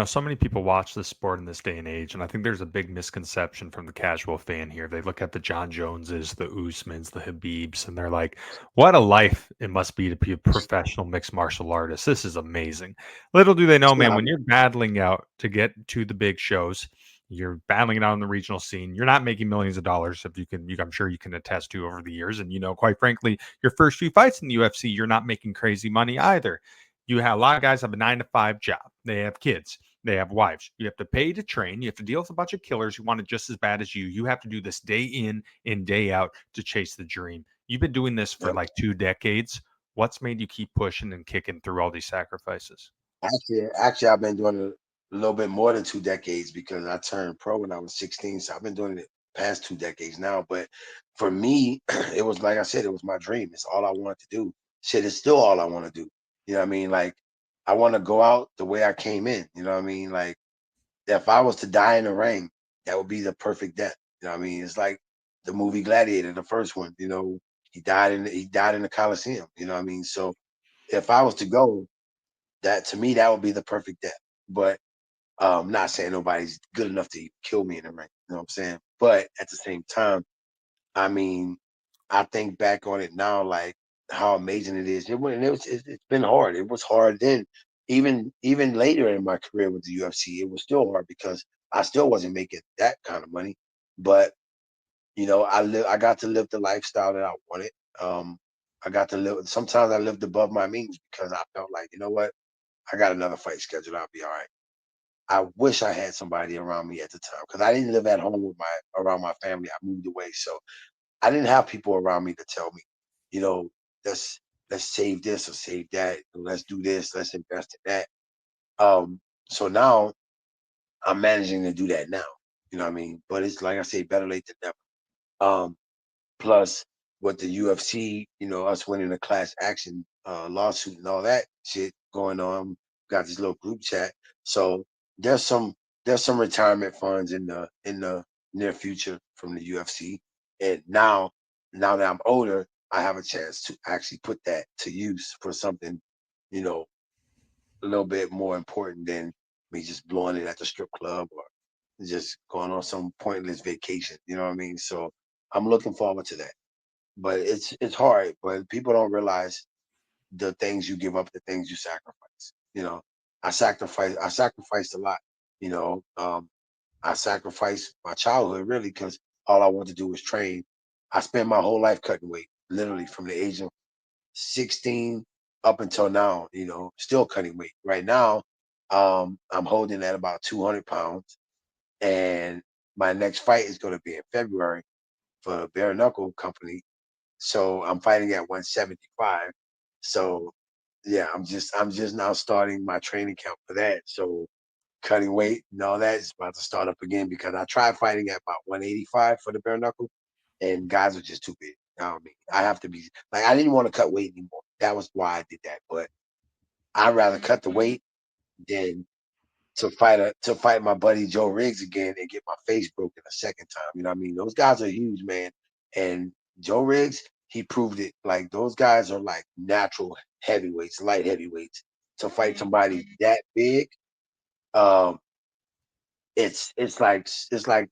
So many people watch this sport in this day and age, and I think there's a big misconception from the casual fan here. They look at the John Joneses, the Usmans, the Habibs, and they're like, what a life it must be to be a professional mixed martial artist. This is amazing. Little do they know,
It's
man,
not.
when you're battling out to get to the big shows, you're battling it out on the regional scene. You're not making millions of dollars, if I'm sure you can attest to over the years. And, quite frankly, your first few fights in the UFC, you're not making crazy money either. You have a lot of guys have a 9 to 5 job. They have kids. They have wives. You have to pay to train. You have to deal with a bunch of killers who want it just as bad as you. You have to do this day in and day out to chase the dream. You've been doing this for
Yep.
like 2 decades. What's made you keep pushing and kicking through all these sacrifices?
Actually, I've been doing it a little bit more than 2 decades because I turned pro when I was 16. So I've been doing it past 2 decades now. But for me, it was like I said, it was my dream. It's all I wanted to do. Shit, it's still all I want to do. You know what I mean? Like I want to go out the way I came in. You know what I mean? Like if I was to die in the ring, that would be the perfect death. You know what I mean? It's like the movie Gladiator, the first one. He died in the Coliseum. You know what I mean? So if I was to go, that to me that would be the perfect death. But not saying nobody's good enough to kill me in the ring. You know what I'm saying? But at the same time, I mean, I think back on it now, like how amazing it is. It's been hard. It was hard then. Even later in my career with the UFC, it was still hard because I still wasn't making that kind of money. But I got to live the lifestyle that I wanted. Um, I got to live. Sometimes I lived above my means because I felt like, you know what, I got another fight scheduled. I'll be all right. I wish I had somebody around me at the time because I didn't live at home around my family. I moved away, so I didn't have people around me to tell me, you know, let's let's save this or save that. Let's do this. Let's invest in that. So now I'm managing to do that now. You know what I mean? But it's like I say, better late than never. Um, Plus with the UFC, us winning a class action lawsuit and all that shit going on. Got this little group chat. So there's some there's some retirement funds in the near future from the UFC. And now that I'm older, I have a chance to actually put that to use for something, you know, a little bit more important than me just blowing it at the strip club or just going on some pointless vacation. You know what I mean? So I'm looking forward to that, but it's hard. But people don't realize the things you give up, the things you sacrifice. I sacrificed a lot. You know, I sacrificed my childhood really because all I wanted to do was train. I spent my whole life cutting weight, literally from the age of 16 up until now. Still cutting weight. Right now, I'm holding at about 200 pounds, and my next fight is going to be in February for a bare knuckle company, so I'm fighting at 175. So yeah, I'm just now starting my training camp for that. So cutting weight and all that is about to start up again because I tried fighting at about 185 for the bare knuckle, and guys are just too big. I mean, I have to be like I didn't want to cut weight anymore. That was why I did that. But I'd rather cut the weight than to fight my buddy Joe Riggs again and get my face broken a second time. You know what I mean? Those guys are huge, man. And Joe Riggs, he proved it. Like those guys are like natural heavyweights, light heavyweights. To fight somebody that big, um, it's like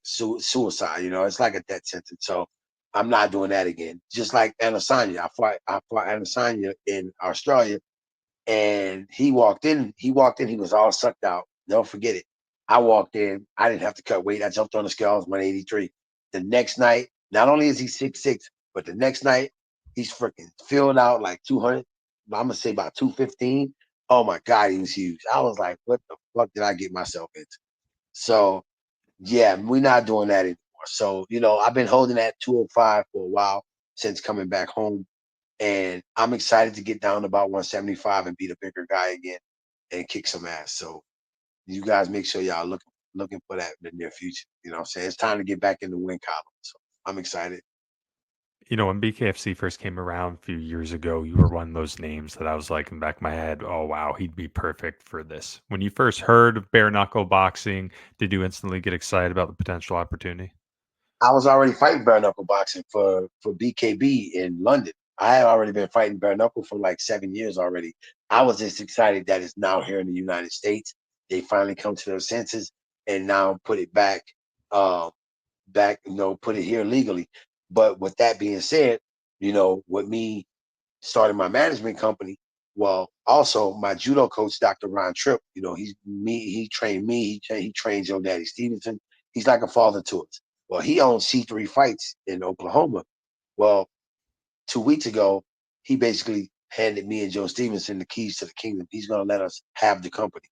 suicide. You know, it's like a death sentence. So I'm not doing that again. Just like Adesanya, I fought Adesanya in Australia, and he walked in, he was all sucked out. Don't forget it. I walked in, I didn't have to cut weight. I jumped on the scale, I was 183. The next night, not only is he 6'6", but the next night he's freaking filled out like 200. I'm gonna say about 215. Oh my God, he was huge. I was like, what the fuck did I get myself into? So yeah, we're not doing that anymore. So, I've been holding that 205 for a while since coming back home. And I'm excited to get down to about 175 and be the bigger guy again and kick some ass. So you guys make sure y'all looking for that in the near future. You know what I'm saying? It's time to get back in the win column. So I'm excited.
When BKFC first came around a few years ago, you were one of those names that I was like in the back of my head, oh wow, he'd be perfect for this. When you first heard of bare knuckle boxing, did you instantly get excited about the potential opportunity?
I was already fighting bare knuckle boxing for BKB in London. I had already been fighting bare knuckle for like 7 years already. I was just excited that it's now here in the United States. They finally come to their senses and now put it uh, back, put it here legally. But with that being said, with me started my management company. Well, also my judo coach, Dr. Ron Tripp, he trained me. He trained Joe Daddy Stevenson. He's like a father to us. Well, he owns C3 Fights in Oklahoma. Well, 2 weeks ago, he basically handed me and Joe Stevenson the keys to the kingdom. He's going to let us have the company.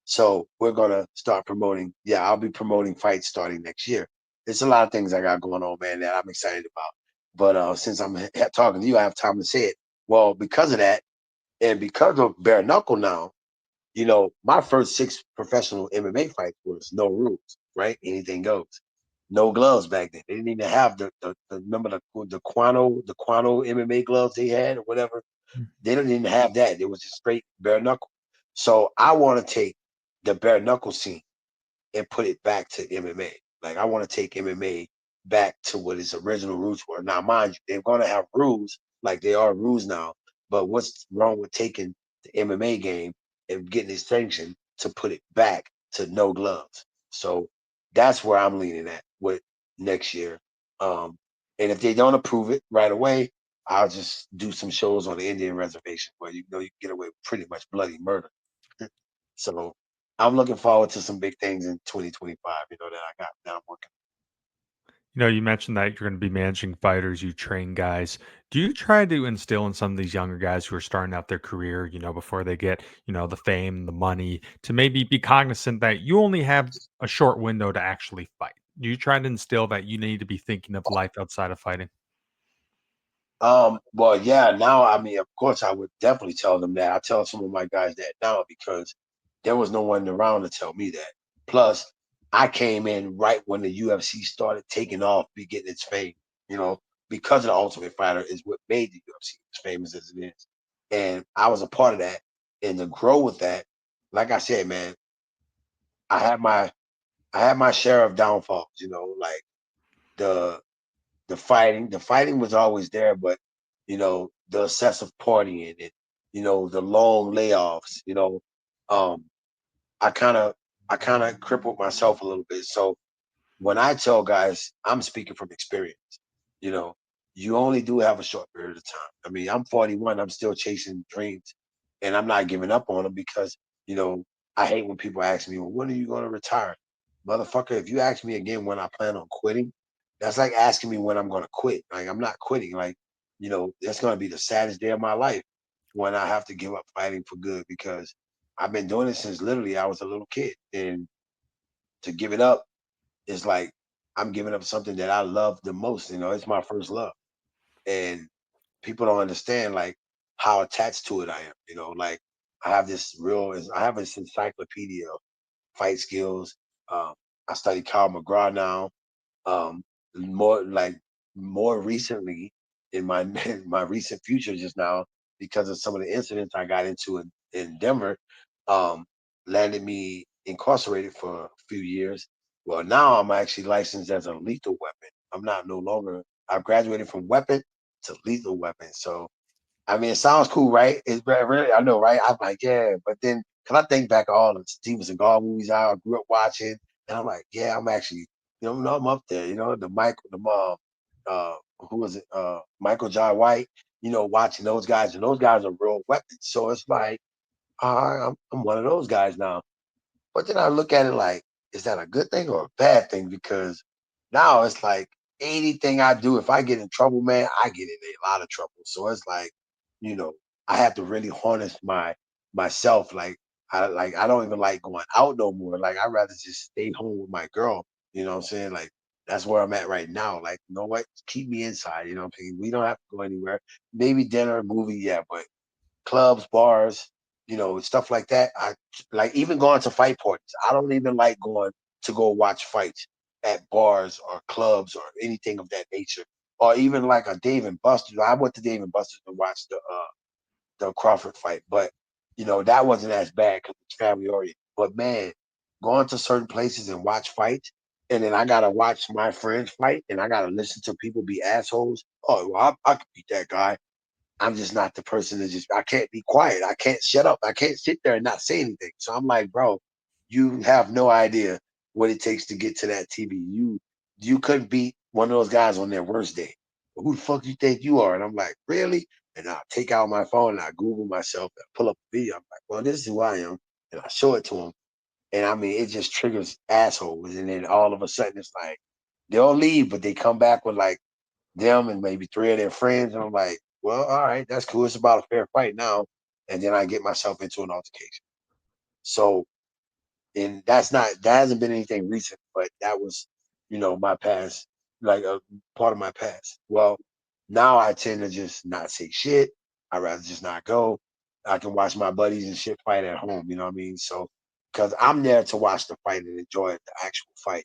So we're going to start promoting. Yeah, I'll be promoting fights starting next year. There's a lot of things I got going on, man, that I'm excited about. But since I'm talking to you, I have time to say it. Well, because of that, and because of bare knuckle now, my first 6 professional MMA fights was no rules, right? Anything goes. No gloves back then. They didn't even have the remember the Quano MMA gloves they had or whatever. They didn't even have that. It was just straight bare knuckle. So I want to take the bare knuckle scene and put it back to MMA. Like I want to take MMA back to what its original roots were. Now, mind you, they're going to have rules like they are rules now. But what's wrong with taking the MMA game and getting it sanctioned to put it back to no gloves? So that's where I'm leaning at with next year. Um, and if they don't approve it right away, I'll just do some shows on the Indian reservation where you get away with pretty much bloody murder. So I'm looking forward to some big things in 2025, that I got that I'm working.
You mentioned that you're going to be managing fighters, you train guys. Do you try to instill in some of these younger guys who are starting out their career, before they get, the fame, the money, to maybe be cognizant that you only have a short window to actually fight? Do you try to instill that you need to be thinking of life outside of fighting?
Well, yeah, now I mean, of course, I would definitely tell them that. I tell some of my guys that now because there was no one around to tell me that. Plus, I came in right when the UFC started taking off, be getting its fame. You know, because of the Ultimate Fighter is what made the UFC as famous as it is, and I was a part of that. And to grow with that, like I said, man, I had my I had my share of downfalls. Like the the fighting was always there, but the excessive partying and the long layoffs, um, I kind of I kind of crippled myself a little bit. So when I tell guys, I'm speaking from experience. You know, you only do have a short period of time. I mean, I'm 41. I'm still chasing dreams, and I'm not giving up on them because I hate when people ask me, "Well, when are you going to retire?" Motherfucker, if you ask me again when I plan on quitting, that's like asking me when I'm going to quit. Like I'm not quitting. Like that's going to be the saddest day of my life when I have to give up fighting for good because I've been doing it since literally I was a little kid, and to give it up it's like I'm giving up something that I love the most. It's my first love, and people don't understand like how attached to it I am. Like I have this encyclopedia of fight skills. Um, I study Kyle McGraw now. Um, more recently in my my recent future just now because of some of the incidents I got into in Denver, um, landed me incarcerated for a few years. Well, now I'm actually licensed as a lethal weapon. I'm not no longer. I've graduated from weapon to lethal weapon. So I mean, it sounds cool, right? It's really, I know, right? I'm like, yeah, but then, cause I think back of all the Steven Seagal movies I grew up watching, and I'm like, yeah, I'm actually, no, I'm up there. Who was it? Michael John White. Watching those guys, and those guys are real weapons. So it's like, all right, I'm one of those guys now. But then I look at it like, is that a good thing or a bad thing? Because now it's like anything I do, if I get in trouble, man, I get in a lot of trouble. So it's like, you know, I have to really harness myself. I don't even like going out no more. Like I'd rather just stay home with my girl. You know what I'm saying? Like that's where I'm at right now. Like, you know what? Keep me inside. You know what I'm saying? We don't have to go anywhere. Maybe dinner, movie, yeah, but clubs, bars, stuff like that. I like even going to fight parties. I don't even like going to go watch fights at bars or clubs or anything of that nature. Or even like a Dave and Buster's. I went to Dave and Buster's to watch the Crawford fight, but that wasn't as bad because it's family oriented. But man, going to certain places and watch fights, and then I gotta watch my friends fight, and I gotta listen to people be assholes. Oh, well, I could beat that guy. I'm just not the person that I can't be quiet. I can't shut up. I can't sit there and not say anything. So I'm like, bro, you have no idea what it takes to get to that TV. You couldn't beat one of those guys on their worst day. Who the fuck you think you are? And I'm like, really? And I take out my phone and I Google myself and pull up a video. I'm like, well, this is who I am. And I show it to them. And I mean, it just triggers assholes. And then all of a sudden it's like, they'll leave, but they come back with like them and maybe three of their friends. And I'm like, well, all right, that's cool. It's about a fair fight now. And then I get myself into an altercation. So, and that hasn't been anything recent, but that was, my past, like a part of my past. Well, now I tend to just not say shit. I'd rather just not go. I can watch my buddies and shit fight at home. You know what I mean? So, because I'm there to watch the fight and enjoy the actual fight.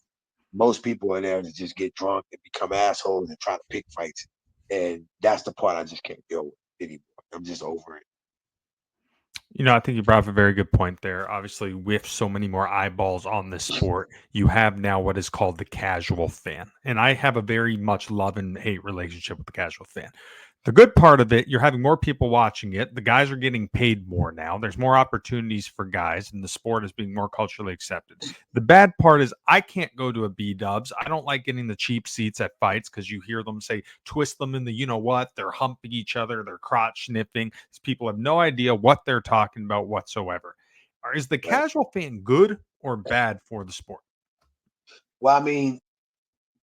Most people are there to just get drunk and become assholes and try to pick fights. And that's the part I just can't deal with anymore. I'm just over it.
I think you brought up a very good point there. Obviously, with so many more eyeballs on this sport, you have now what is called the casual fan. And I have a very much love and hate relationship with the casual fan. The good part of it, you're having more people watching it. The guys are getting paid more now. There's more opportunities for guys, and the sport is being more culturally accepted. The bad part is I can't go to a B dubs. I don't like getting the cheap seats at fights because you hear them say twist them in the what. They're humping each other, they're crotch sniffing. These people have no idea what they're talking about whatsoever. Is the
Right.
casual fan good or bad for the sport?
Well, I mean,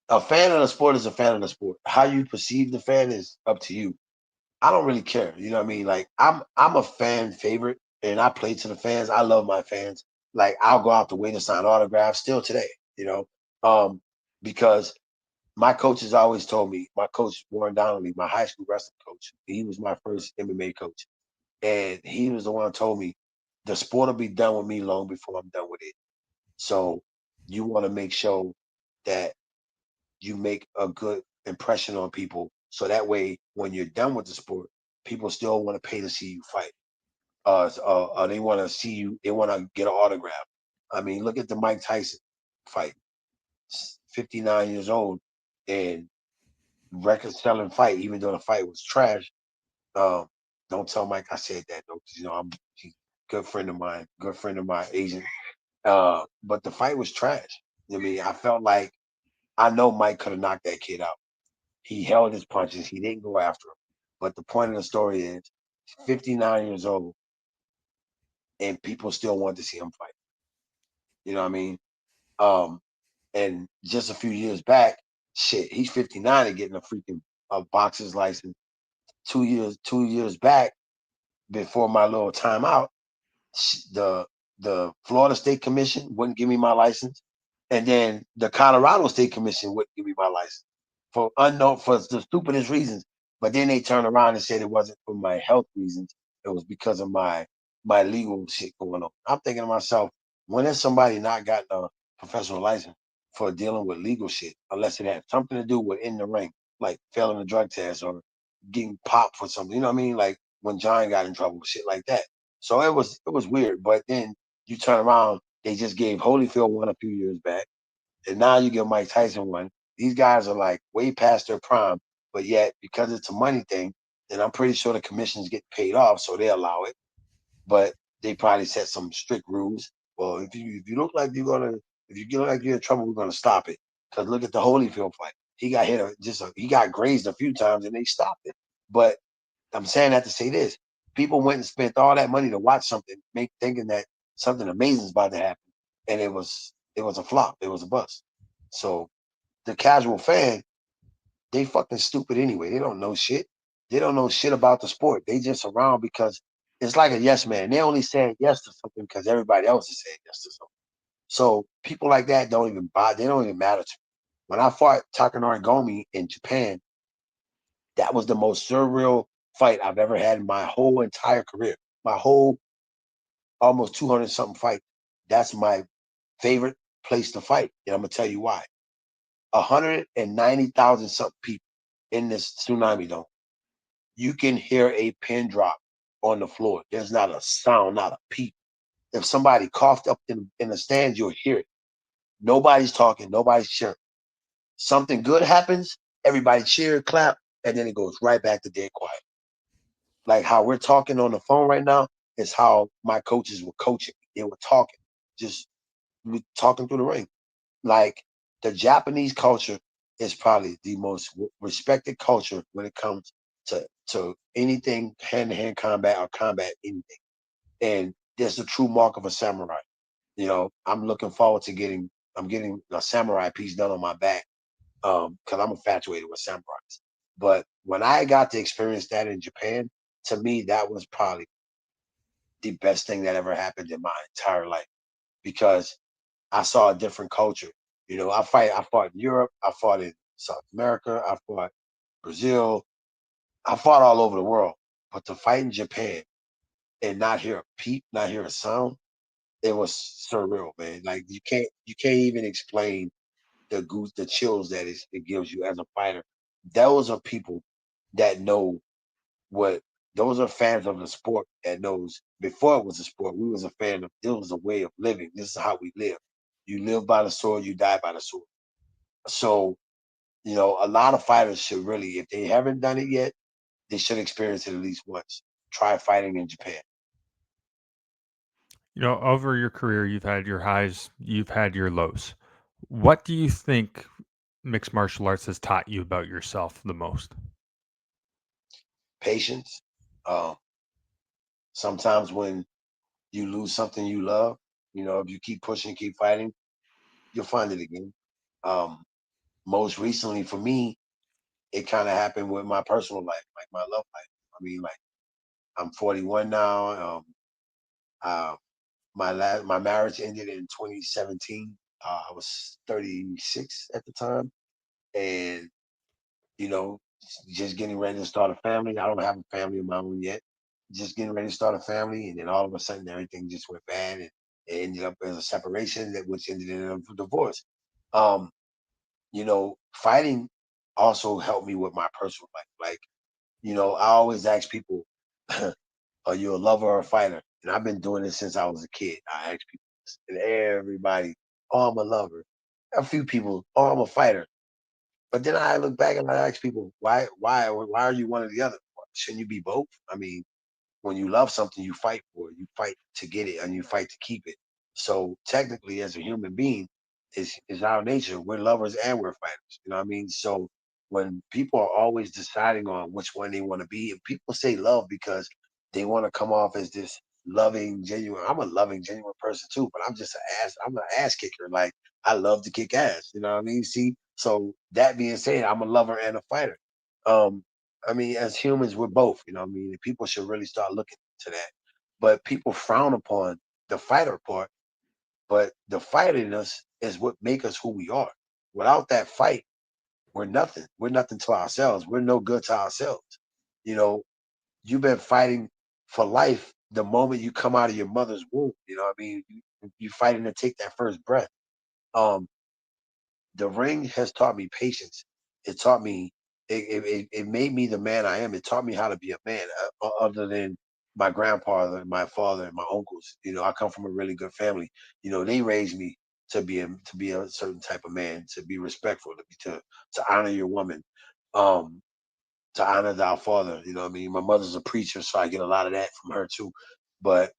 a fan of the sport is a fan of the sport. How you perceive the fan is up to you. I don't really care. You know what I mean? Like I'm a fan favorite and I play to the fans. I love my fans. Like I'll go out the way to sign autographs still today, you know. Because my coach has always told me, my coach Warren Donnelly, my high school wrestling coach, he was my first MMA coach. And he was the one who told me the sport will be done with me long before I'm done with it. So you want to make sure that you make a good impression on people. So that way, when you're done with the sport, people still want to pay to see you fight. They want to see you. They want to get an autograph. I mean, look at the Mike Tyson fight. 59 years old and record-selling fight, even though the fight was trash. Um, don't tell Mike I said that though, 'cause, he's a good friend of my agent. But the fight was trash. I mean, I felt like I know Mike could have knocked that kid out. He held his punches. He didn't go after him. But the point of the story is, 59 years old, and people still want to see him fight. You know what I mean? Um, and just a few years back, shit, he's 59 and getting a freaking boxer's license. 2 years back, before my little timeout, the the Florida State Commission wouldn't give me my license, and then the Colorado State Commission wouldn't give me my license for the stupidest reasons. But then they turned around and said it wasn't for my health reasons; it was because of my legal shit going on. I'm thinking to myself, when has somebody not gotten a professional license for dealing with legal shit, unless it had something to do with in the ring, like failing a drug test or getting popped for something? You know what I mean? Like when John got in trouble, shit like that. So it was weird. But then you turn around They just gave Holyfield one a few years back, and now you give Mike Tyson one. These guys are like way past their prime, but yet because it's a money thing, and I'm pretty sure the commissions get paid off, so they allow it. But they probably set some strict rules. Well, if you look like you're gonna if you look like you're in trouble, we're gonna stop it. Because look at the Holyfield fight. He got hit he got grazed a few times and they stopped it. But I'm saying that to say this: people went and spent all that money to watch something, thinking that something amazing is about to happen, and it was a flop. It was a bust. So the casual fan, they fucking stupid anyway. They don't know shit. They don't know shit about the sport. They just around because it's like a yes man. They only saying yes to something because everybody else is saying yes to something. So people like that don't even buy. They don't even matter to me. When I fought Takanori Gomi in Japan, that was the most surreal fight I've ever had in my whole entire career. My whole almost 200 something fight. That's my favorite place to fight. And I'm gonna tell you why. 190,000 something people in this tsunami dome. You can hear a pin drop on the floor. There's not a sound, not a peep. If somebody coughed up in the stands, you'll hear it. Nobody's talking, nobody's cheering. Something good happens, everybody cheer, clap, and then it goes right back to dead quiet. Like how we're talking on the phone right now is how my coaches were coaching. They were talking, just talking through the ring. Like the Japanese culture is probably the most respected culture when it comes to anything hand to hand combat or combat anything. And that's the true mark of a samurai. I'm looking forward to getting a samurai piece done on my back because I'm infatuated with samurais. But when I got to experience that in Japan, to me that was probably the best thing that ever happened in my entire life because I saw a different culture. I fought in Europe, I fought in South America, I fought Brazil, I fought all over the world. But to fight in Japan and not hear a peep, not hear a sound, it was surreal, man. Like you can't even explain the chills that it gives you as a fighter. Those are people that know what those are fans of the sport that knows before it was a sport, we was a fan of it was a way of living. This is how we live. You live by the sword, you die by the sword. So, a lot of fighters should really, if they haven't done it yet, they should experience it at least once. Try fighting in Japan.
Over your career, you've had your highs, you've had your lows. What do you think mixed martial arts has taught you about yourself the most?
Patience. Um, Sometimes when you lose something you love, if you keep pushing, keep fighting, you'll find it again. Um, Most recently for me, it kind of happened with my personal life, like my love life. I mean, like I'm 41 now. Uh, my marriage ended in 2017. I was 36 at the time, and you know, just getting ready to start a family. I don't have a family of my own yet. Just getting ready to start a family, and then all of a sudden everything just went bad, and it ended up as a separation that which ended in a divorce. Um, Fighting also helped me with my personal life. Like, I always ask people, are you a lover or a fighter? And I've been doing this since I was a kid. I ask people this, and everybody, oh, I'm a lover. A few people, oh, I'm a fighter. But then I look back and I ask people, why are you one or the other? Shouldn't you be both? I mean, when you love something, you fight for it. You fight to get it and you fight to keep it. So technically, as a human being, is our nature. We're lovers and we're fighters. You know what I mean? So when people are always deciding on which one they want to be, and people say love because they want to come off as this loving, genuine. I'm a loving, genuine person too, but I'm an ass kicker. Like I love to kick ass. You know what I mean? See, so that being said, I'm a lover and a fighter. Um, I mean, as humans, we're both, you know what I mean? And people should really start looking to that. But people frown upon the fighter part, but the fight in us is what make us who we are. Without that fight, we're nothing. We're nothing to ourselves. We're no good to ourselves. You know, you've been fighting for life the moment you come out of your mother's womb. You know what I mean? You fighting to take that first breath. Um, the ring has taught me patience. It taught me it made me the man I am. It taught me how to be a man. Other than my grandfather, my father, and my uncles. I come from a really good family. They raised me to be a certain type of man, to be respectful, to honor your woman, um, to honor thy father. You know what I mean? My mother's a preacher, so I get a lot of that from her too. But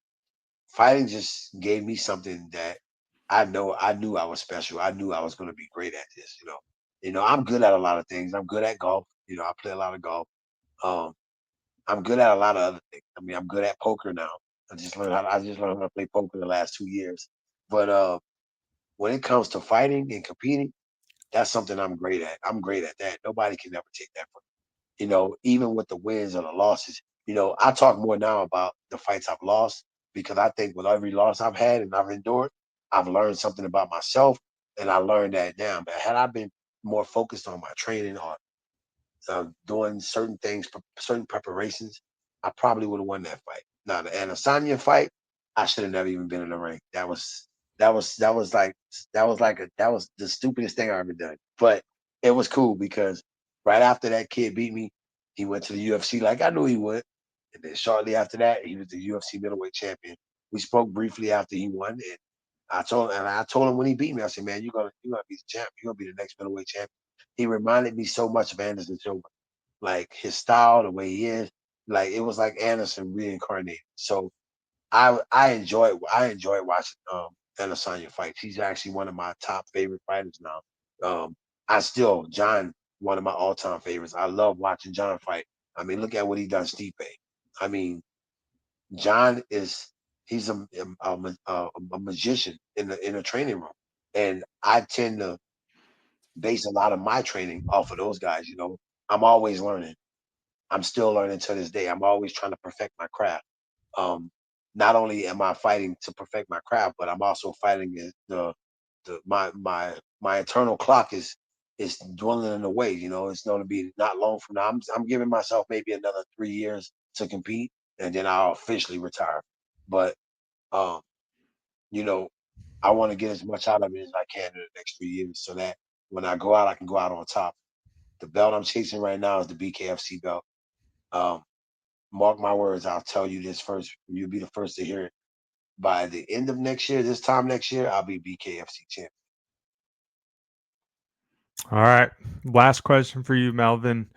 fighting just gave me something that I knew I was special. I knew I was going to be great at this. I'm good at a lot of things. I'm good at golf. I play a lot of golf. Um, I'm good at a lot of other things. I mean, I'm good at poker now. I just learned how to play poker the last 2 years. But when it comes to fighting and competing, that's something I'm great at. I'm great at that. Nobody can ever take that from me. Even with the wins or the losses. I talk more now about the fights I've lost because I think with every loss I've had and I've endured, I've learned something about myself. And I learned that, damn, man, had I been more focused on my training or doing certain things, certain preparations, I probably would have won that fight. Now the Adesanya fight, I should have never even been in the ring. That was the stupidest thing I ever done. But it was cool because right after that kid beat me, he went to the UFC like I knew he would. And then shortly after that, he was the UFC middleweight champion. We spoke briefly after he won, and I told him when he beat me, I said, "Man, you're gonna be the champ. You're gonna be the next middleweight champion." He reminded me so much of Anderson Silva, like his style, the way he is. Like it was like Anderson reincarnated. So I enjoy watching Adesanya fight. He's actually one of my top favorite fighters now. I still John, one of my all time favorites. I love watching John fight. I mean, look at what he done Stipe. I mean, John is he's a magician in a training room, and I tend to base a lot of my training off of those guys. I'm always learning. I'm still learning to this day. I'm always trying to perfect my craft. Um, Not only am I fighting to perfect my craft, but I'm also fighting my eternal clock is dwindling away. It's going to be not long from now. I'm giving myself maybe another 3 years to compete, and then I'll officially retire. But um, you know, I want to get as much out of it as I can in the next 3 years, so that when I go out, I can go out on top. The belt I'm chasing right now is the BKFC belt. Um, Mark my words, I'll tell you this first. You'll be the first to hear it. By the end of next year, this time next year, I'll be BKFC champion.
All right. Last question for you, Melvin.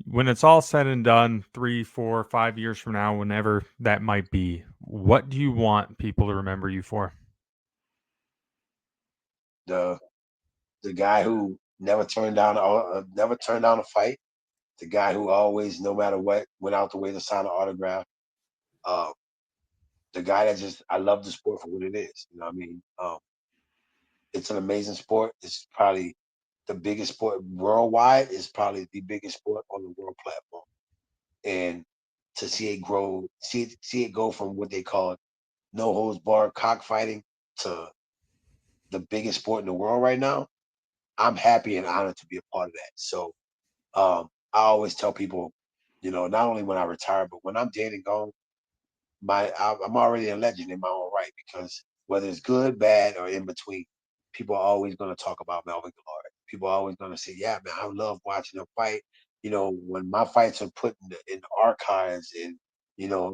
When it's all said and done, 3, 4, 5 years from now, whenever that might be, what do you want people to remember you for?
The the guy who never turned down a fight. The guy who always, no matter what, went out the way to sign an autograph. Uh, the guy that just I love the sport for what it is. You know what I mean? It's an amazing sport. It's probably the biggest sport worldwide. It's probably the biggest sport on the world platform. And to see it grow, see it go from what they call no holds barred cockfighting to the biggest sport in the world right now, I'm happy and honored to be a part of that. So I always tell people, not only when I retire, but when I'm dead and gone, I'm already a legend in my own right because whether it's good, bad, or in between, people are always going to talk about Melvin Guillard. People are always going to say, "Yeah, man, I love watching him fight." When my fights are put in the archives, and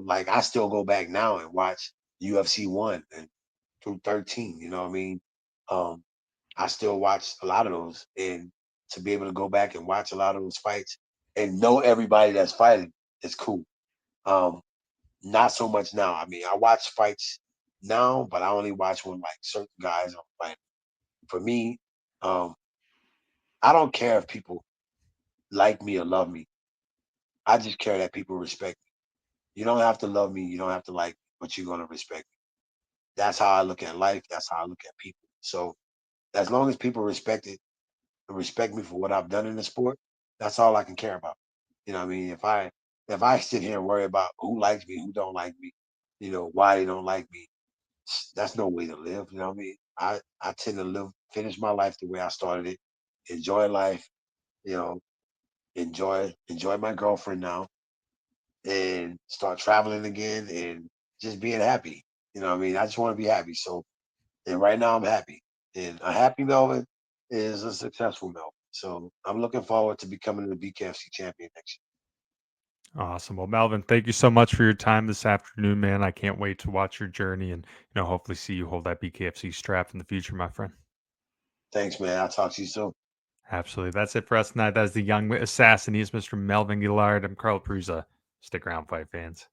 like I still go back now and watch UFC 1 and through 13. You know what I mean? Um, I still watch a lot of those, and to be able to go back and watch a lot of those fights and know everybody that's fighting is cool. Um, Not so much now. I mean, I watch fights now, but I only watch when like certain guys are fighting. For me, um, I don't care if people like me or love me. I just care that people respect me. You don't have to love me. You don't have to like me, but you're gonna respect me. That's how I look at life. That's how I look at people. So as long as people respect me for what I've done in the sport, that's all I can care about. You know what I mean? If I sit here and worry about who likes me, who don't like me, why they don't like me, that's no way to live. You know what I mean? I tend to finish my life the way I started it, enjoy life, you know, enjoy my girlfriend now, and start traveling again and just being happy. You know what I mean? I just want to be happy. So, and right now I'm happy, and a happy Melvin is a successful Melvin. So I'm looking forward to becoming the BKFC champion next
Awesome. Well, Melvin, thank you so much for your time this afternoon, man. I can't wait to watch your journey and, hopefully see you hold that BKFC strap in the future, my friend.
Thanks, man. I'll talk to you soon.
Absolutely. That's it for us tonight. That is the young assassin. He is Mr. Melvin Guillard. I'm Carl Prusa. Stick around, fight fans.